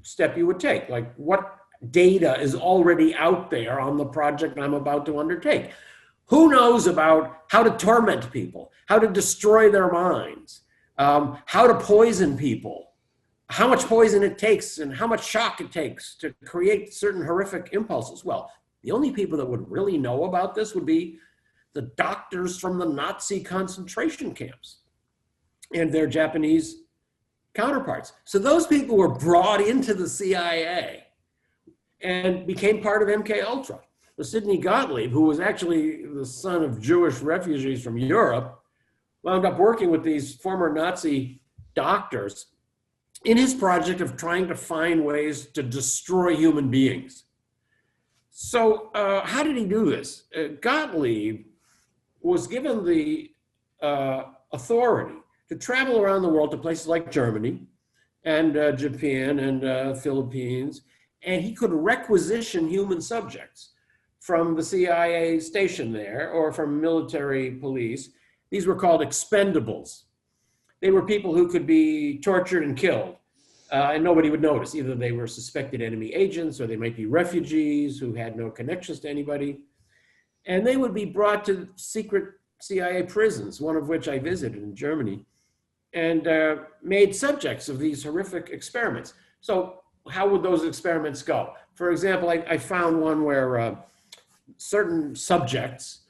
step you would take. Like, what data is already out there on the project I'm about to undertake? Who knows about how to torment people, how to destroy their minds, how to poison people, how much poison it takes and how much shock it takes to create certain horrific impulses? Well, the only people that would really know about this would be the doctors from the Nazi concentration camps and their Japanese counterparts. So those people were brought into the CIA and became part of MK Ultra. Sidney Gottlieb, who was actually the son of Jewish refugees from Europe, wound up working with these former Nazi doctors in his project of trying to find ways to destroy human beings. So how did he do this? Gottlieb was given the authority to travel around the world to places like Germany and Japan and Philippines, and he could requisition human subjects from the CIA station there or from military police. These were called expendables. They were people who could be tortured and killed and nobody would notice. Either they were suspected enemy agents or they might be refugees who had no connections to anybody. And they would be brought to secret CIA prisons, one of which I visited in Germany, and made subjects of these horrific experiments. So how would those experiments go? For example, I found one where certain subjects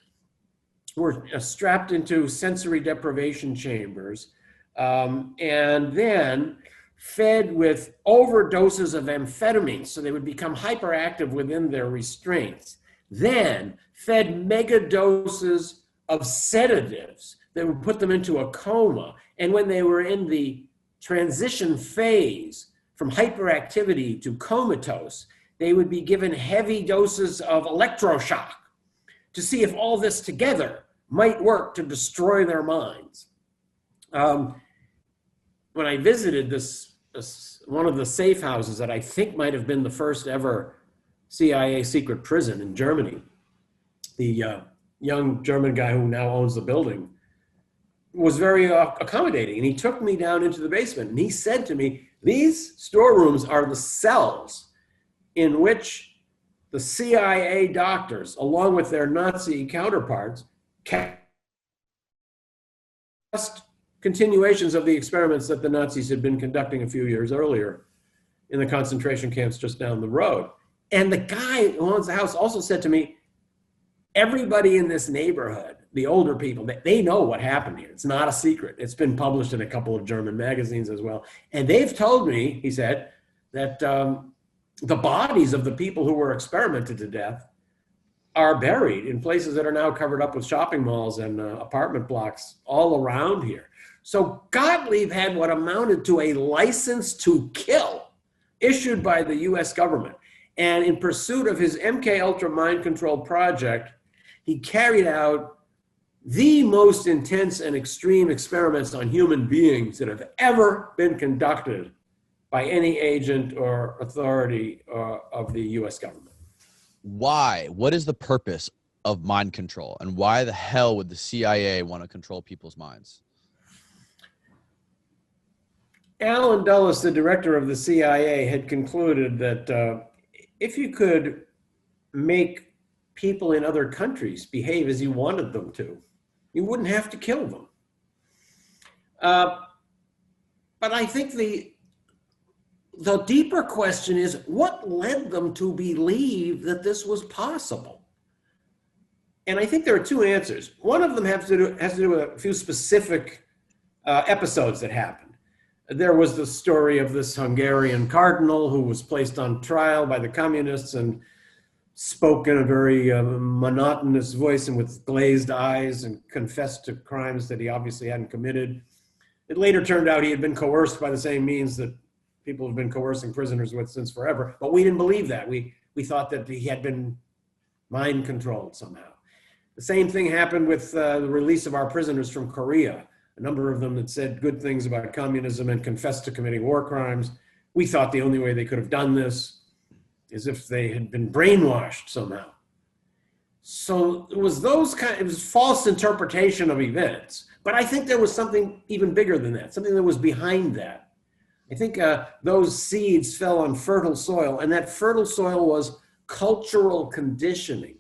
were strapped into sensory deprivation chambers and then fed with overdoses of amphetamines, so they would become hyperactive within their restraints. Then fed mega doses of sedatives that would put them into a coma. And when they were in the transition phase from hyperactivity to comatose, they would be given heavy doses of electroshock to see if all this together might work to destroy their minds. When I visited this one of the safe houses that I think might have been the first ever CIA secret prison in Germany, the young German guy who now owns the building was very accommodating, and he took me down into the basement and he said to me, these storerooms are the cells in which the CIA doctors, along with their Nazi counterparts, cast continuations of the experiments that the Nazis had been conducting a few years earlier in the concentration camps just down the road. And the guy who owns the house also said to me, everybody in this neighborhood, the older people, they know what happened here. It's not a secret. It's been published in a couple of German magazines as well. And they've told me, he said, that the bodies of the people who were experimented to death are buried in places that are now covered up with shopping malls and apartment blocks all around here. So Gottlieb had what amounted to a license to kill issued by the US government. And in pursuit of his MK Ultra mind control project, he carried out the most intense and extreme experiments on human beings that have ever been conducted by any agent or authority of the US government. Why? What is the purpose of mind control? And why the hell would the CIA want to control people's minds? Alan Dulles, the director of the CIA, had concluded that if you could make people in other countries behave as you wanted them to, you wouldn't have to kill them. But I think the deeper question is, what led them to believe that this was possible? And I think there are two answers. One of them has to do with a few specific episodes that happened. There was the story of this Hungarian cardinal who was placed on trial by the communists and spoke in a very monotonous voice and with glazed eyes and confessed to crimes that he obviously hadn't committed. It later turned out he had been coerced by the same means that people have been coercing prisoners with since forever, but we didn't believe that. We thought that he had been mind controlled somehow. The same thing happened with the release of our prisoners from Korea. A number of them that said good things about communism and confessed to committing war crimes. We thought the only way they could have done this is if they had been brainwashed somehow. So it was it was false interpretation of events. But I think there was something even bigger than that, something that was behind that. I think those seeds fell on fertile soil, and that fertile soil was cultural conditioning.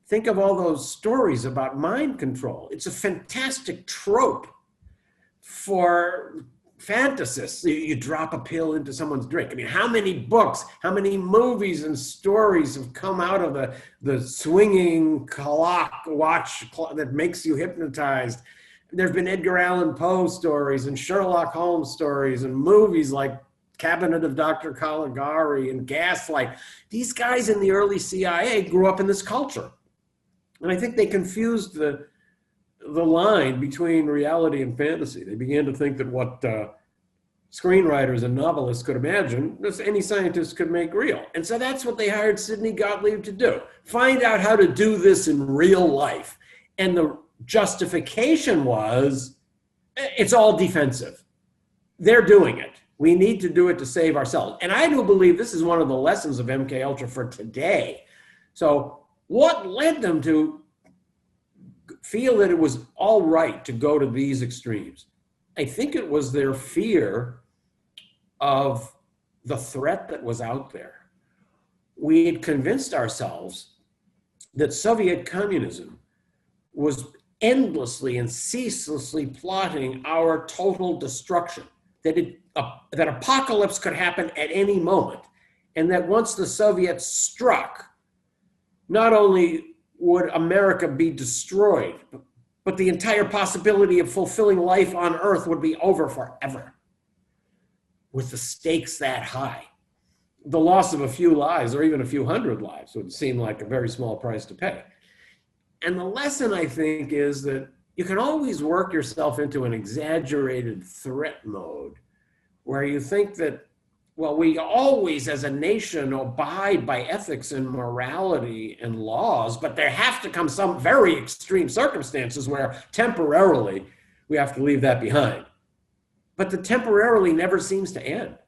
Think of all those stories about mind control. It's a fantastic trope for fantasists. You drop a pill into someone's drink. I mean, how many books, how many movies and stories have come out of the swinging watch that makes you hypnotized? There's been Edgar Allan Poe stories and Sherlock Holmes stories and movies like Cabinet of Dr. Caligari and Gaslight. These guys in the early CIA grew up in this culture. And I think they confused the line between reality and fantasy. They began to think that what screenwriters and novelists could imagine, any scientist could make real. And so that's what they hired Sidney Gottlieb to do. Find out how to do this in real life. And the justification was, it's all defensive. They're doing it. We need to do it to save ourselves. And I do believe this is one of the lessons of MK Ultra for today. So what led them to feel that it was all right to go to these extremes? I think it was their fear of the threat that was out there. We had convinced ourselves that Soviet communism was endlessly and ceaselessly plotting our total destruction, that apocalypse could happen at any moment, and that once the Soviets struck, not only would America be destroyed, but the entire possibility of fulfilling life on Earth would be over forever. With the stakes that high, the loss of a few lives or even a few hundred lives would seem like a very small price to pay. And the lesson, I think, is that you can always work yourself into an exaggerated threat mode where you think that, well, we always as a nation abide by ethics and morality and laws, but there have to come some very extreme circumstances where temporarily we have to leave that behind. But the temporarily never seems to end.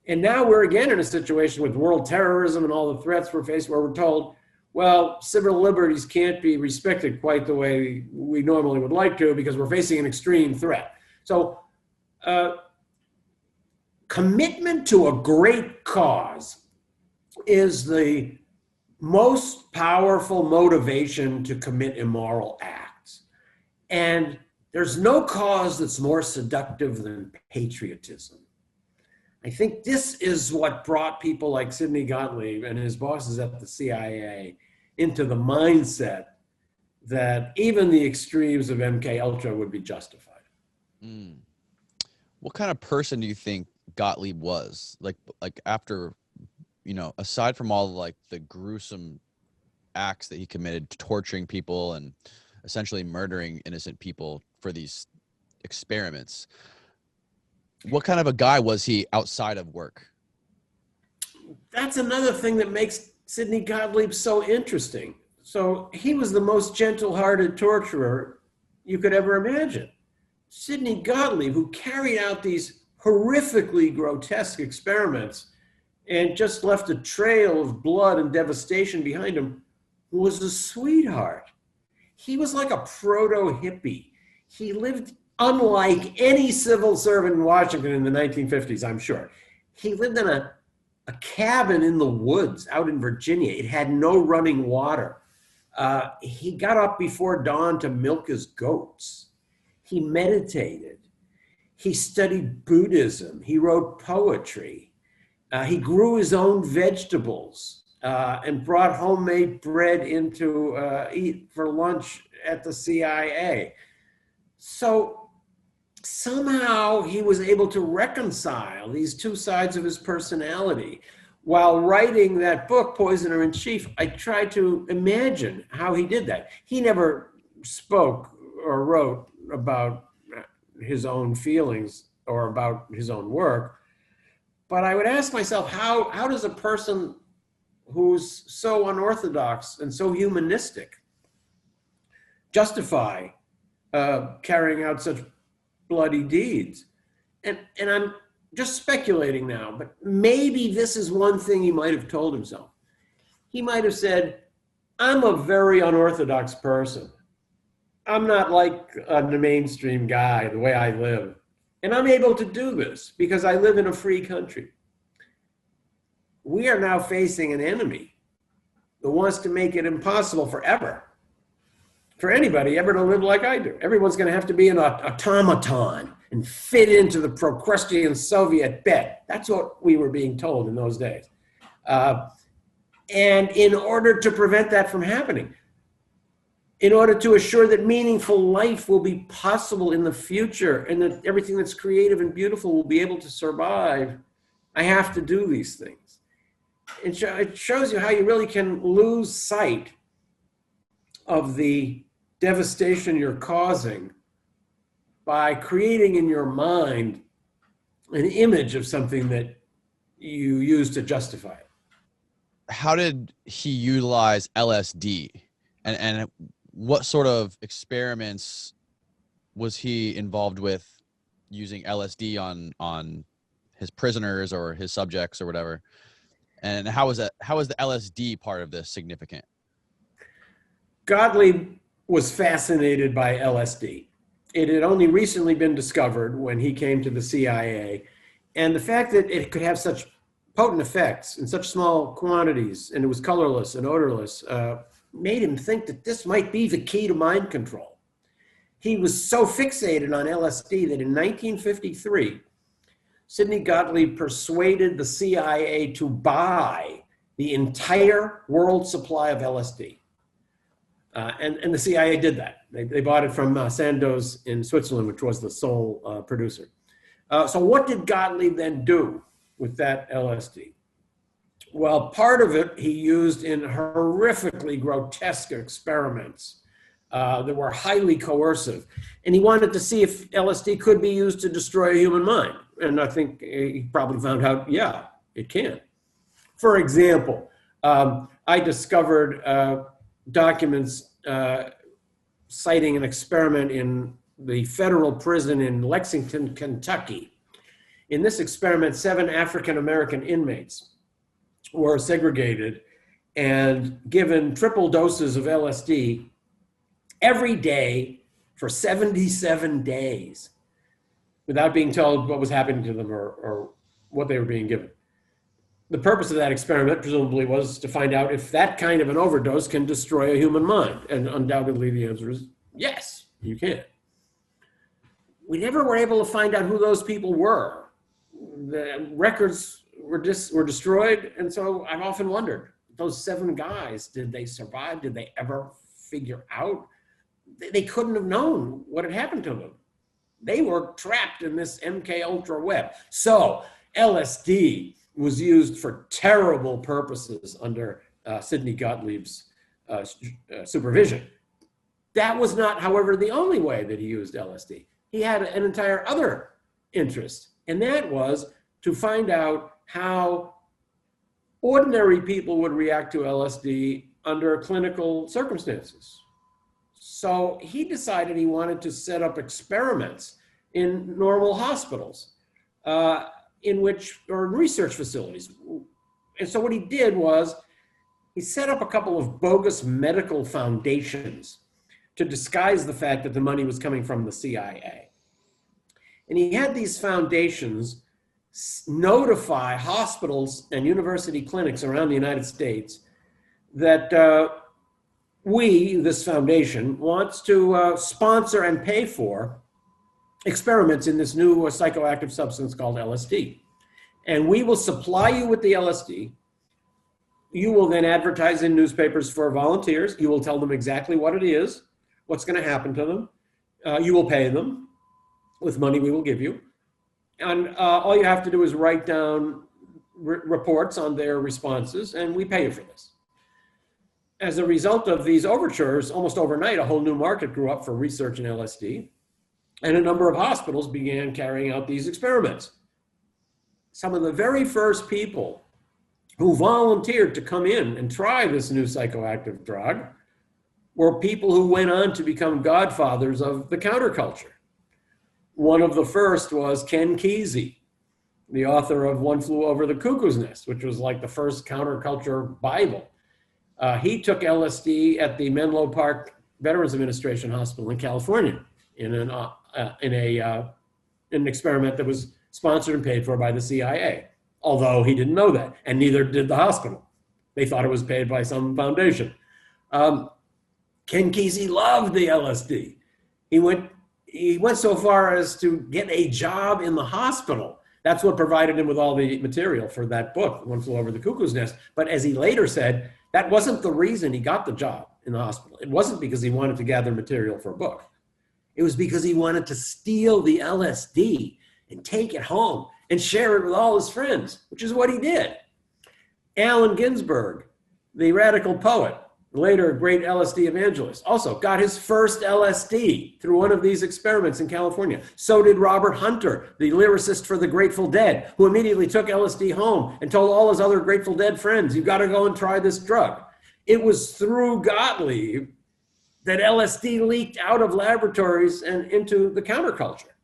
And now we're again in a situation with world terrorism and all the threats we're faced where we're told, well, civil liberties can't be respected quite the way we normally would like to because we're facing an extreme threat. So commitment to a great cause is the most powerful motivation to commit immoral acts. And there's no cause that's more seductive than patriotism. I think this is what brought people like Sidney Gottlieb and his bosses at the CIA into the mindset that even the extremes of MK Ultra would be justified. Mm. What kind of person do you think Gottlieb was? Like after, aside from all like the gruesome acts that he committed, torturing people and essentially murdering innocent people for these experiments, what kind of a guy was he outside of work? That's another thing that makes Sidney Gottlieb so interesting. So he was the most gentle-hearted torturer you could ever imagine. Sidney Gottlieb, who carried out these horrifically grotesque experiments and just left a trail of blood and devastation behind him, was a sweetheart. He was like a proto-hippie. He lived unlike any civil servant in Washington in the 1950s, I'm sure. He lived in a cabin in the woods out in Virginia. It had no running water. He got up before dawn to milk his goats. He meditated. He studied Buddhism. He wrote poetry. He grew his own vegetables and brought homemade bread in to eat for lunch at the CIA. So somehow he was able to reconcile these two sides of his personality. While writing that book, Poisoner in Chief, I tried to imagine how he did that. He never spoke or wrote about his own feelings or about his own work. But I would ask myself, how does a person who's so unorthodox and so humanistic justify carrying out such bloody deeds? And I'm just speculating now, but maybe this is one thing he might have told himself. He might have said, I'm a very unorthodox person. I'm not like the mainstream guy, the way I live. And I'm able to do this because I live in a free country. We are now facing an enemy that wants to make it impossible for anybody ever to live like I do. Everyone's going to have to be an automaton and fit into the Procrustean Soviet bed. That's what we were being told in those days. And in order to prevent that from happening, in order to assure that meaningful life will be possible in the future and that everything that's creative and beautiful will be able to survive, I have to do these things. It shows you how you really can lose sight of the devastation you're causing by creating in your mind an image of something that you use to justify it. How did he utilize LSD? And what sort of experiments was he involved with using LSD on his prisoners or his subjects or whatever? And how is the LSD part of this significant? Gottlieb was fascinated by LSD. It had only recently been discovered when he came to the CIA. And the fact that it could have such potent effects in such small quantities, and it was colorless and odorless, made him think that this might be the key to mind control. He was so fixated on LSD that in 1953, Sidney Gottlieb persuaded the CIA to buy the entire world supply of LSD. And the CIA did that. They bought it from Sandoz in Switzerland, which was the sole producer. So what did Gottlieb then do with that LSD? Well, part of it he used in horrifically grotesque experiments that were highly coercive. And he wanted to see if LSD could be used to destroy a human mind. And I think he probably found out, yeah, it can. For example, I discovered documents citing an experiment in the federal prison in Lexington, Kentucky. In this experiment, 7 African-American inmates were segregated and given triple doses of LSD every day for 77 days without being told what was happening to them or what they were being given. The purpose of that experiment presumably was to find out if that kind of an overdose can destroy a human mind. And undoubtedly the answer is yes, you can. We never were able to find out who those people were. the records were destroyed. And so I've often wondered, those 7 guys, did they survive? Did they ever figure out? They couldn't have known what had happened to them. They were trapped in this MK Ultra web. So LSD was used for terrible purposes under Sidney Gottlieb's supervision. That was not, however, the only way that he used LSD. He had an entire other interest, and that was to find out how ordinary people would react to LSD under clinical circumstances. So he decided he wanted to set up experiments in normal hospitals, or in research facilities. And so what he did was he set up a couple of bogus medical foundations to disguise the fact that the money was coming from the CIA. And he had these foundations notify hospitals and university clinics around the United States that this foundation, wants to sponsor and pay for experiments in this new psychoactive substance called LSD. And we will supply you with the LSD. You will then advertise in newspapers for volunteers. You will tell them exactly what it is, what's going to happen to them. You will pay them with money we will give you. And all you have to do is write down reports on their responses, and we pay you for this. As a result of these overtures, almost overnight, a whole new market grew up for research in LSD, and a number of hospitals began carrying out these experiments. Some of the very first people who volunteered to come in and try this new psychoactive drug were people who went on to become godfathers of the counterculture. One of the first was Ken Kesey, the author of One Flew Over the Cuckoo's Nest, which was like the first counterculture Bible. He took LSD at the Menlo Park Veterans Administration Hospital in California in an experiment that was sponsored and paid for by the CIA, although he didn't know that, and neither did the hospital. They thought it was paid by some foundation. Ken Kesey loved the LSD. He went so far as to get a job in the hospital. That's what provided him with all the material for that book, One Flew Over the Cuckoo's Nest. But as he later said, that wasn't the reason he got the job in the hospital. It wasn't because he wanted to gather material for a book. It was because he wanted to steal the LSD and take it home and share it with all his friends, which is what he did. Allen Ginsberg, the radical poet, later a great LSD evangelist, also got his first LSD through one of these experiments in California. So did Robert Hunter, the lyricist for the Grateful Dead, who immediately took LSD home and told all his other Grateful Dead friends, you've got to go and try this drug. It was through Gottlieb that LSD leaked out of laboratories and into the counterculture.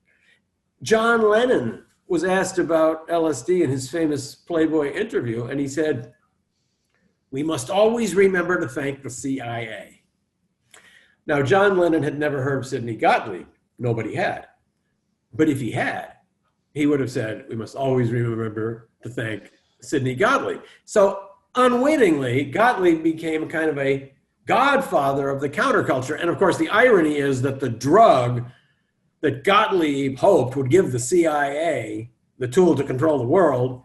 John Lennon was asked about LSD in his famous Playboy interview, and he said, we must always remember to thank the CIA. Now, John Lennon had never heard of Sidney Gottlieb. Nobody had. But if he had, he would have said, we must always remember to thank Sidney Gottlieb. So unwittingly, Gottlieb became kind of a godfather of the counterculture. And of course, the irony is that the drug that Gottlieb hoped would give the CIA the tool to control the world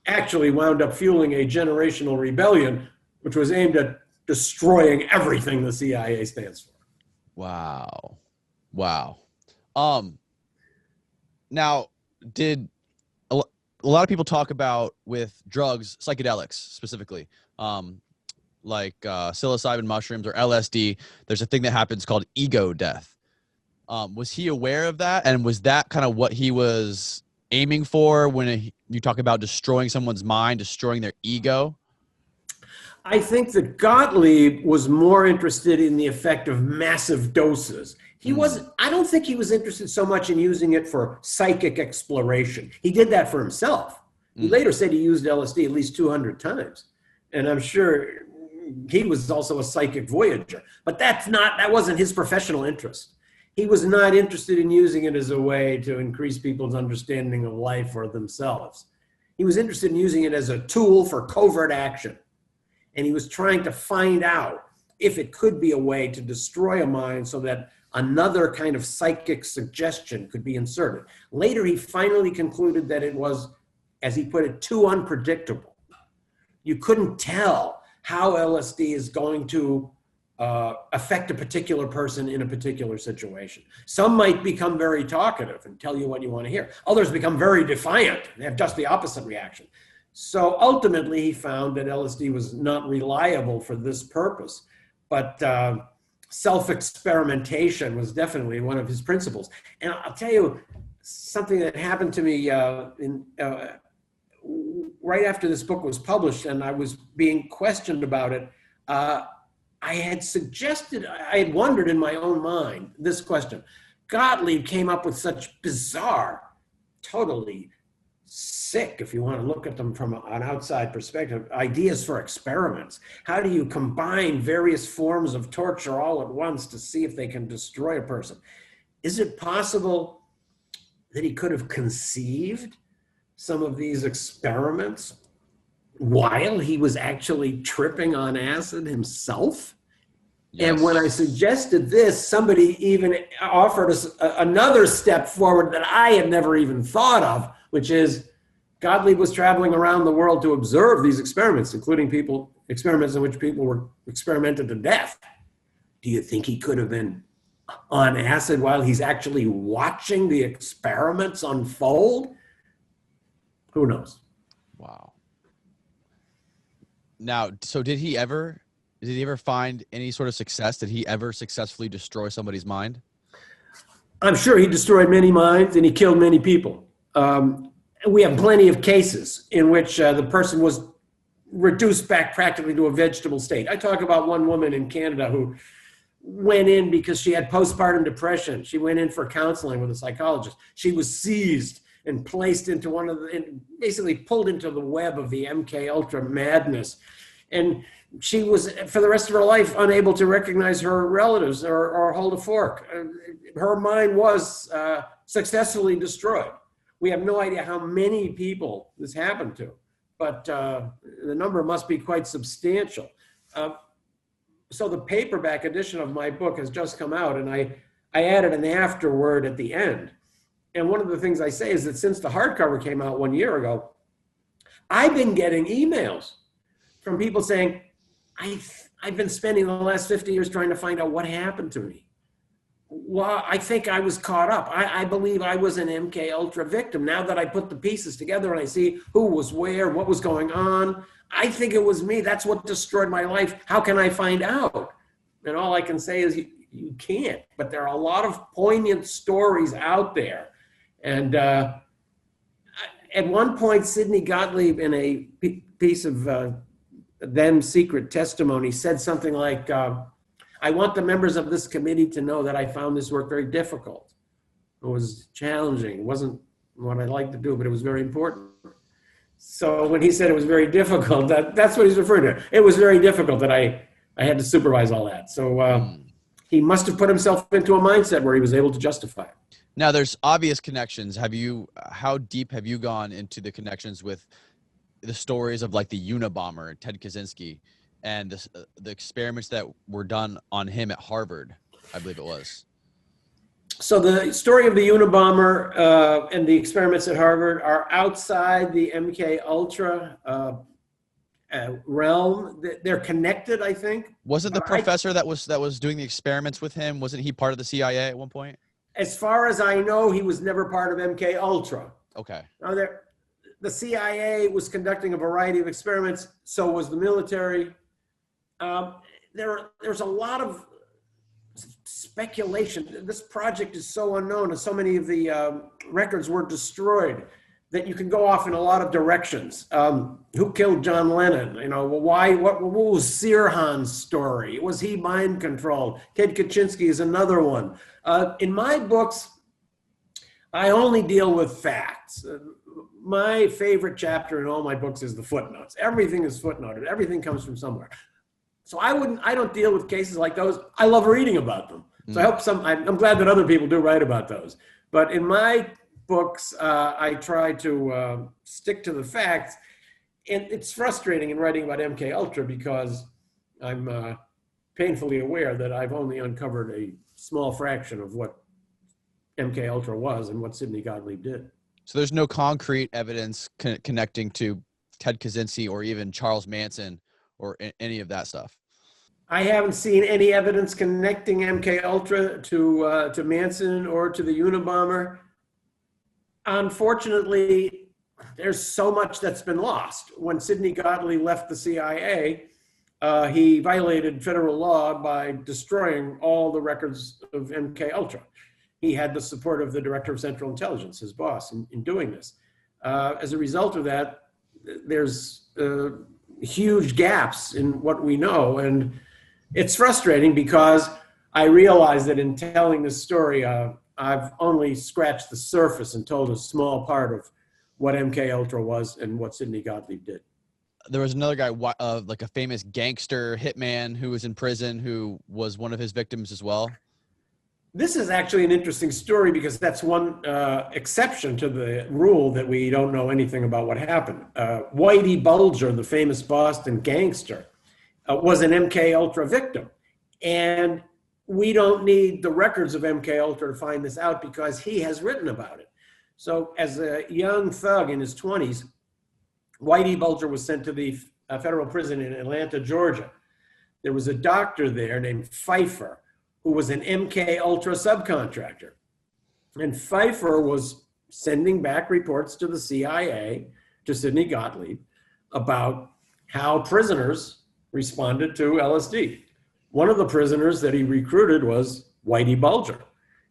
actually wound up fueling a generational rebellion, which was aimed at destroying everything the CIA stands for. Wow. Now, did a lot of people talk about with drugs, psychedelics specifically, like psilocybin mushrooms or LSD, there's a thing that happens called ego death. Was he aware of that? And was that kind of what he was aiming for when you talk about destroying someone's mind, destroying their ego? I think that Gottlieb was more interested in the effect of massive doses. I don't think he was interested so much in using it for psychic exploration. He did that for himself. He later said he used LSD at least 200 times. And I'm sure he was also a psychic voyager, but that wasn't his professional interest. He was not interested in using it as a way to increase people's understanding of life or themselves. He was interested in using it as a tool for covert action. And he was trying to find out if it could be a way to destroy a mind so that another kind of psychic suggestion could be inserted. Later, he finally concluded that it was as he put it, too unpredictable. You couldn't tell how LSD is going to affect a particular person in a particular situation. Some might become very talkative and tell you what you want to hear. Others become very defiant and have just the opposite reaction. So ultimately, he found that LSD was not reliable for this purpose, but self-experimentation was definitely one of his principles. And I'll tell you something that happened to me right after this book was published, and I was being questioned about it. I had wondered in my own mind this question. Gottlieb came up with such bizarre, totally sick, if you want to look at them from an outside perspective, ideas for experiments. How do you combine various forms of torture all at once to see if they can destroy a person? Is it possible that he could have conceived some of these experiments while he was actually tripping on acid himself? Yes. And when I suggested this, somebody even offered us another step forward that I had never even thought of, which is Gottlieb was traveling around the world to observe these experiments, including experiments in which people were experimented to death. Do you think he could have been on acid while he's actually watching the experiments unfold? Who knows? Wow. Now, so did he ever find any sort of success? Did he ever successfully destroy somebody's mind? I'm sure he destroyed many minds and he killed many people. We have plenty of cases in which the person was reduced back practically to a vegetable state. I talk about one woman in Canada who went in because she had postpartum depression. She went in for counseling with a psychologist. She was seized and placed into basically pulled into the web of the MK Ultra madness. And she was, for the rest of her life, unable to recognize her relatives or hold a fork. Her mind was successfully destroyed. We have no idea how many people this happened to, but the number must be quite substantial. So the paperback edition of my book has just come out, and I added an afterword at the end. And one of the things I say is that since the hardcover came out 1 year ago, I've been getting emails from people saying, I've been spending the last 50 years trying to find out what happened to me. Well, I think I was caught up. I believe I was an MK Ultra victim. Now that I put the pieces together and I see who was where, what was going on, I think it was me. That's what destroyed my life. How can I find out? And all I can say is you can't. But there are a lot of poignant stories out there. And at one point, Sidney Gottlieb, in a piece of then secret testimony, said something like, I want the members of this committee to know that I found this work very difficult. It was challenging. It wasn't what I liked to do, but it was very important. So when he said it was very difficult, that's what he's referring to. It was very difficult that I had to supervise all that. So he must have put himself into a mindset where he was able to justify it. Now, there's obvious connections. How deep have you gone into the connections with the stories of like the Unabomber, Ted Kaczynski, and the experiments that were done on him at Harvard, I believe it was? So the story of the Unabomber and the experiments at Harvard are outside the MK Ultra realm. They're connected, I think. Wasn't the professor that was doing the experiments with him, wasn't he part of the CIA at one point? As far as I know, he was never part of MK Ultra. Okay. Now the CIA was conducting a variety of experiments. So was the military. There's a lot of speculation. This project is so unknown, and so many of the records were destroyed, that you can go off in a lot of directions. Who killed John Lennon? You know, why? What was Sirhan's story? Was he mind controlled? Ted Kaczynski is another one. In my books, I only deal with facts. My favorite chapter in all my books is the footnotes. Everything is footnoted. Everything comes from somewhere. So I don't deal with cases like those. I love reading about them. So I'm glad that other people do write about those. But in my books, I try to stick to the facts. And it's frustrating in writing about MK Ultra because I'm painfully aware that I've only uncovered a small fraction of what MK Ultra was and what Sidney Gottlieb did. So there's no concrete evidence connecting to Ted Kaczynski or even Charles Manson or any of that stuff. I haven't seen any evidence connecting MK Ultra to Manson or to the Unabomber. Unfortunately, there's so much that's been lost. When Sidney Gottlieb left the CIA, he violated federal law by destroying all the records of MK Ultra. He had the support of the Director of Central Intelligence, his boss, in doing this. As a result of that, there's huge gaps in what we know, and it's frustrating because I realize that in telling this story, I've only scratched the surface and told a small part of what MK Ultra was and what Sidney Gottlieb did. There was another guy, like a famous gangster hitman who was in prison, who was one of his victims as well. This is actually an interesting story because that's one exception to the rule that we don't know anything about what happened. Whitey Bulger, the famous Boston gangster, was an MK Ultra victim. And we don't need the records of MK Ultra to find this out because he has written about it. So as a young thug in his 20s, Whitey Bulger was sent to the federal prison in Atlanta, Georgia. There was a doctor there named Pfeiffer, who was an MK Ultra subcontractor. And Pfeiffer was sending back reports to the CIA, to Sidney Gottlieb, about how prisoners responded to LSD. One of the prisoners that he recruited was Whitey Bulger.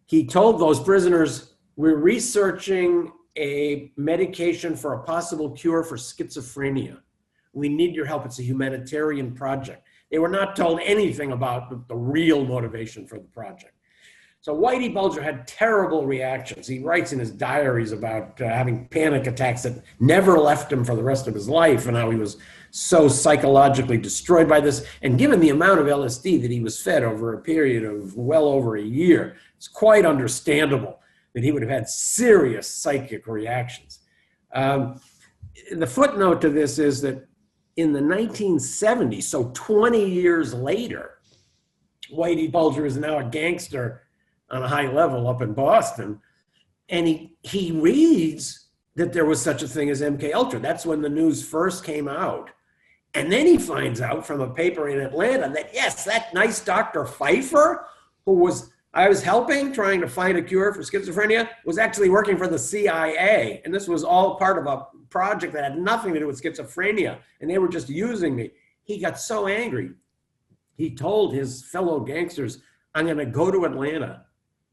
He told those prisoners, we're researching a medication for a possible cure for schizophrenia. We need your help. It's a humanitarian project. They were not told anything about the real motivation for the project. So Whitey Bulger had terrible reactions. He writes in his diaries about having panic attacks that never left him for the rest of his life and how he was so psychologically destroyed by this. And given the amount of LSD that he was fed over a period of well over a year, it's quite understandable that he would have had serious psychic reactions. The footnote to this is that in the 1970s, so 20 years later, Whitey Bulger is now a gangster on a high level up in Boston, and he reads that there was such a thing as MK Ultra. That's when the news first came out. And then he finds out from a paper in Atlanta that, yes, that nice Dr. Pfeiffer, who I was helping trying to find a cure for schizophrenia, was actually working for the CIA. And this was all part of a project that had nothing to do with schizophrenia. And they were just using me. He got so angry. He told his fellow gangsters, I'm going to go to Atlanta.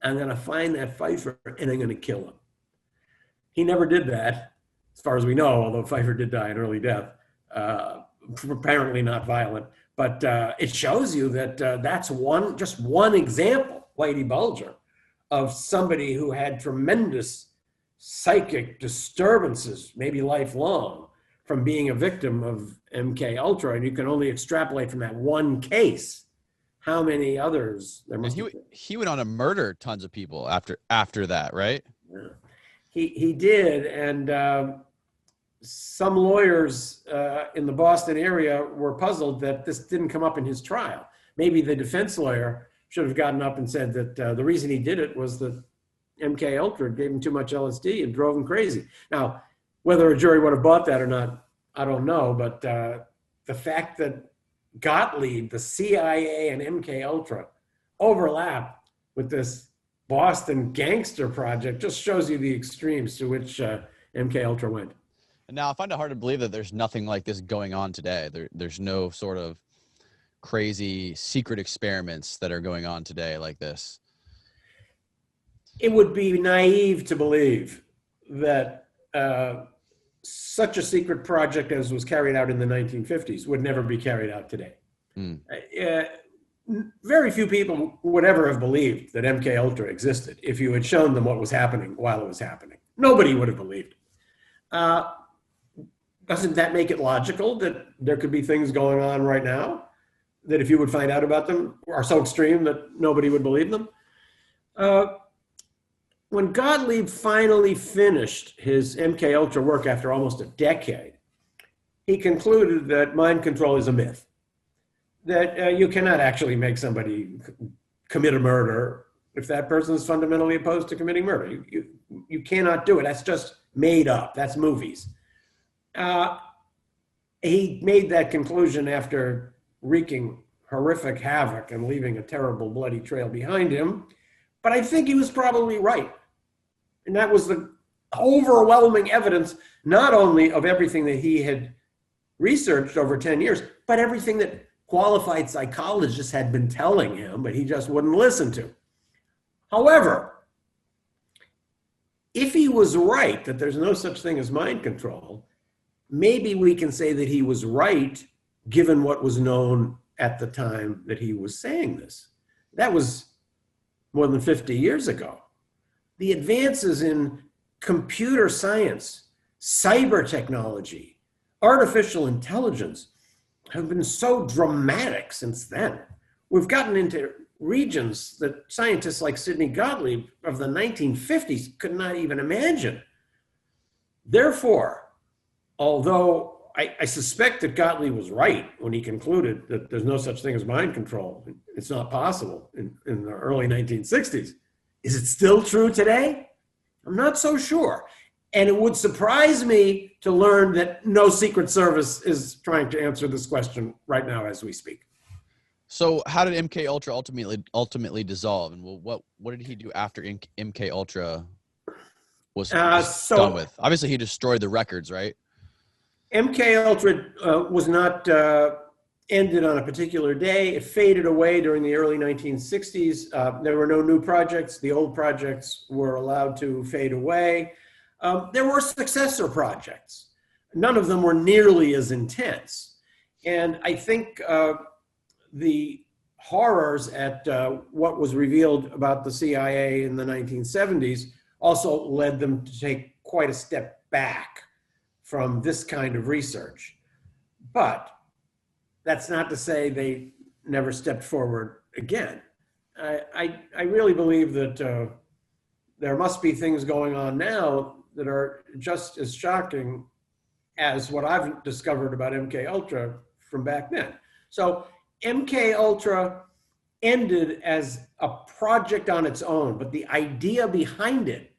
I'm going to find that Pfeiffer and I'm going to kill him. He never did that, as far as we know, although Pfeiffer did die an early death, apparently not violent. But it shows you that that's just one example, Whitey Bulger, of somebody who had tremendous psychic disturbances, maybe lifelong, from being a victim of MK Ultra. And you can only extrapolate from that one case how many others there must be. He went on to murder tons of people after that, right? Yeah. He did, and some lawyers in the Boston area were puzzled that this didn't come up in his trial. Maybe the defense lawyer should have gotten up and said that the reason he did it was that MK Ultra gave him too much LSD and drove him crazy. Now, whether a jury would have bought that or not, I don't know, but the fact that Gottlieb, the CIA, and MK Ultra overlap with this Boston gangster project just shows you the extremes to which MK Ultra went. And now I find it hard to believe that there's nothing like this going on today. There's no sort of crazy secret experiments that are going on today like this. It would be naive to believe that such a secret project as was carried out in the 1950s would never be carried out today. Very few people would ever have believed that MK Ultra existed if you had shown them what was happening while it was happening. Nobody would have believed it. Doesn't that make it logical that there could be things going on right now that if you would find out about them are so extreme that nobody would believe them? When Gottlieb finally finished his MK Ultra work after almost a decade, he concluded that mind control is a myth, that you cannot actually make somebody commit a murder if that person is fundamentally opposed to committing murder. You cannot do it. That's just made up. That's movies. He made that conclusion after wreaking horrific havoc and leaving a terrible bloody trail behind him. But I think he was probably right. And that was the overwhelming evidence, not only of everything that he had researched over 10 years, but everything that qualified psychologists had been telling him, but he just wouldn't listen to. However, if he was right that there's no such thing as mind control, maybe we can say that he was right given what was known at the time that he was saying this. That was more than 50 years ago. The advances in computer science, cyber technology, artificial intelligence have been so dramatic since then. We've gotten into regions that scientists like Sidney Gottlieb of the 1950s could not even imagine. Therefore, although I suspect that Gottlieb was right when he concluded that there's no such thing as mind control, it's not possible in the early 1960s, is it still true today? I'm not so sure. And it would surprise me to learn that no Secret Service is trying to answer this question right now as we speak. So how did MK Ultra ultimately dissolve, and what did he do after MK Ultra was done with? Obviously, he destroyed the records, right? MK Ultra was not ended on a particular day. It faded away during the early 1960s. There were no new projects. The old projects were allowed to fade away. There were successor projects. None of them were nearly as intense. And I think the horrors at what was revealed about the CIA in the 1970s also led them to take quite a step back from this kind of research. But that's not to say they never stepped forward again. I really believe that there must be things going on now that are just as shocking as what I've discovered about MK Ultra from back then. So MK Ultra ended as a project on its own, but the idea behind it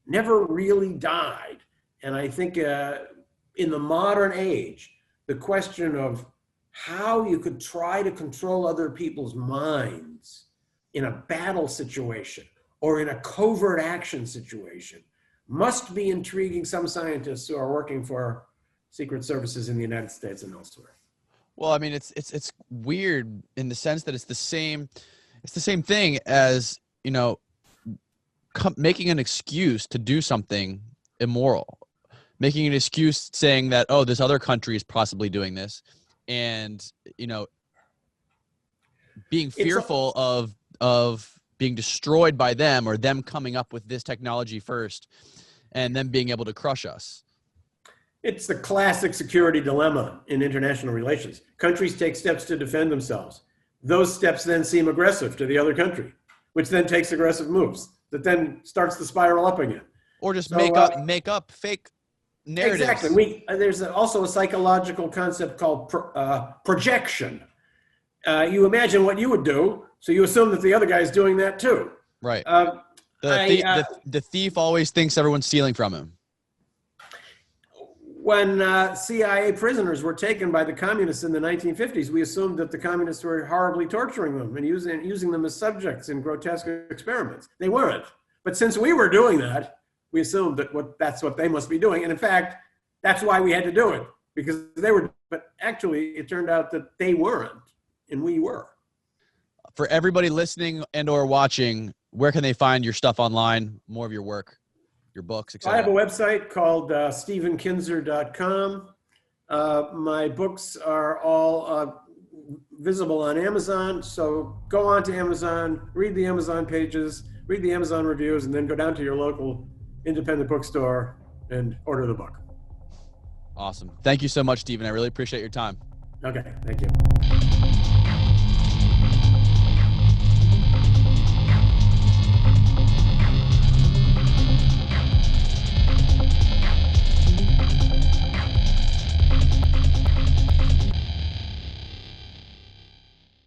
never really died. And I think in the modern age, the question of how you could try to control other people's minds in a battle situation or in a covert action situation must be intriguing some scientists who are working for secret services in the United States and elsewhere. Well, I mean, it's weird in the sense that it's the same thing as, you know, making an excuse to do something immoral, making an excuse saying that, oh, this other country is possibly doing this, and, you know, being fearful of being destroyed by them, or them coming up with this technology first and then being able to crush us. It's the classic security dilemma in international relations. Countries take steps to defend themselves. Those steps then seem aggressive to the other country, which then takes aggressive moves that then starts to spiral up again. Or just make up fake narratives. Exactly. There's also a psychological concept called projection. You imagine what you would do, so you assume that the other guy is doing that too. Right. The thief always thinks everyone's stealing from him. When CIA prisoners were taken by the communists in the 1950s, we assumed that the communists were horribly torturing them and using them as subjects in grotesque experiments. They weren't. But since we were doing that, we assumed that that's what they must be doing. And in fact, that's why we had to do it, because they were. But actually, it turned out that they weren't, and we were. For everybody listening and or watching, where can they find your stuff online, more of your work, your books, etc.? I have a website called StephenKinzer.com. My books are all visible on Amazon. So go on to Amazon, read the Amazon pages, read the Amazon reviews, and then go down to your local independent bookstore and order the book. Awesome. Thank you so much, Stephen. I really appreciate your time. Okay, thank you.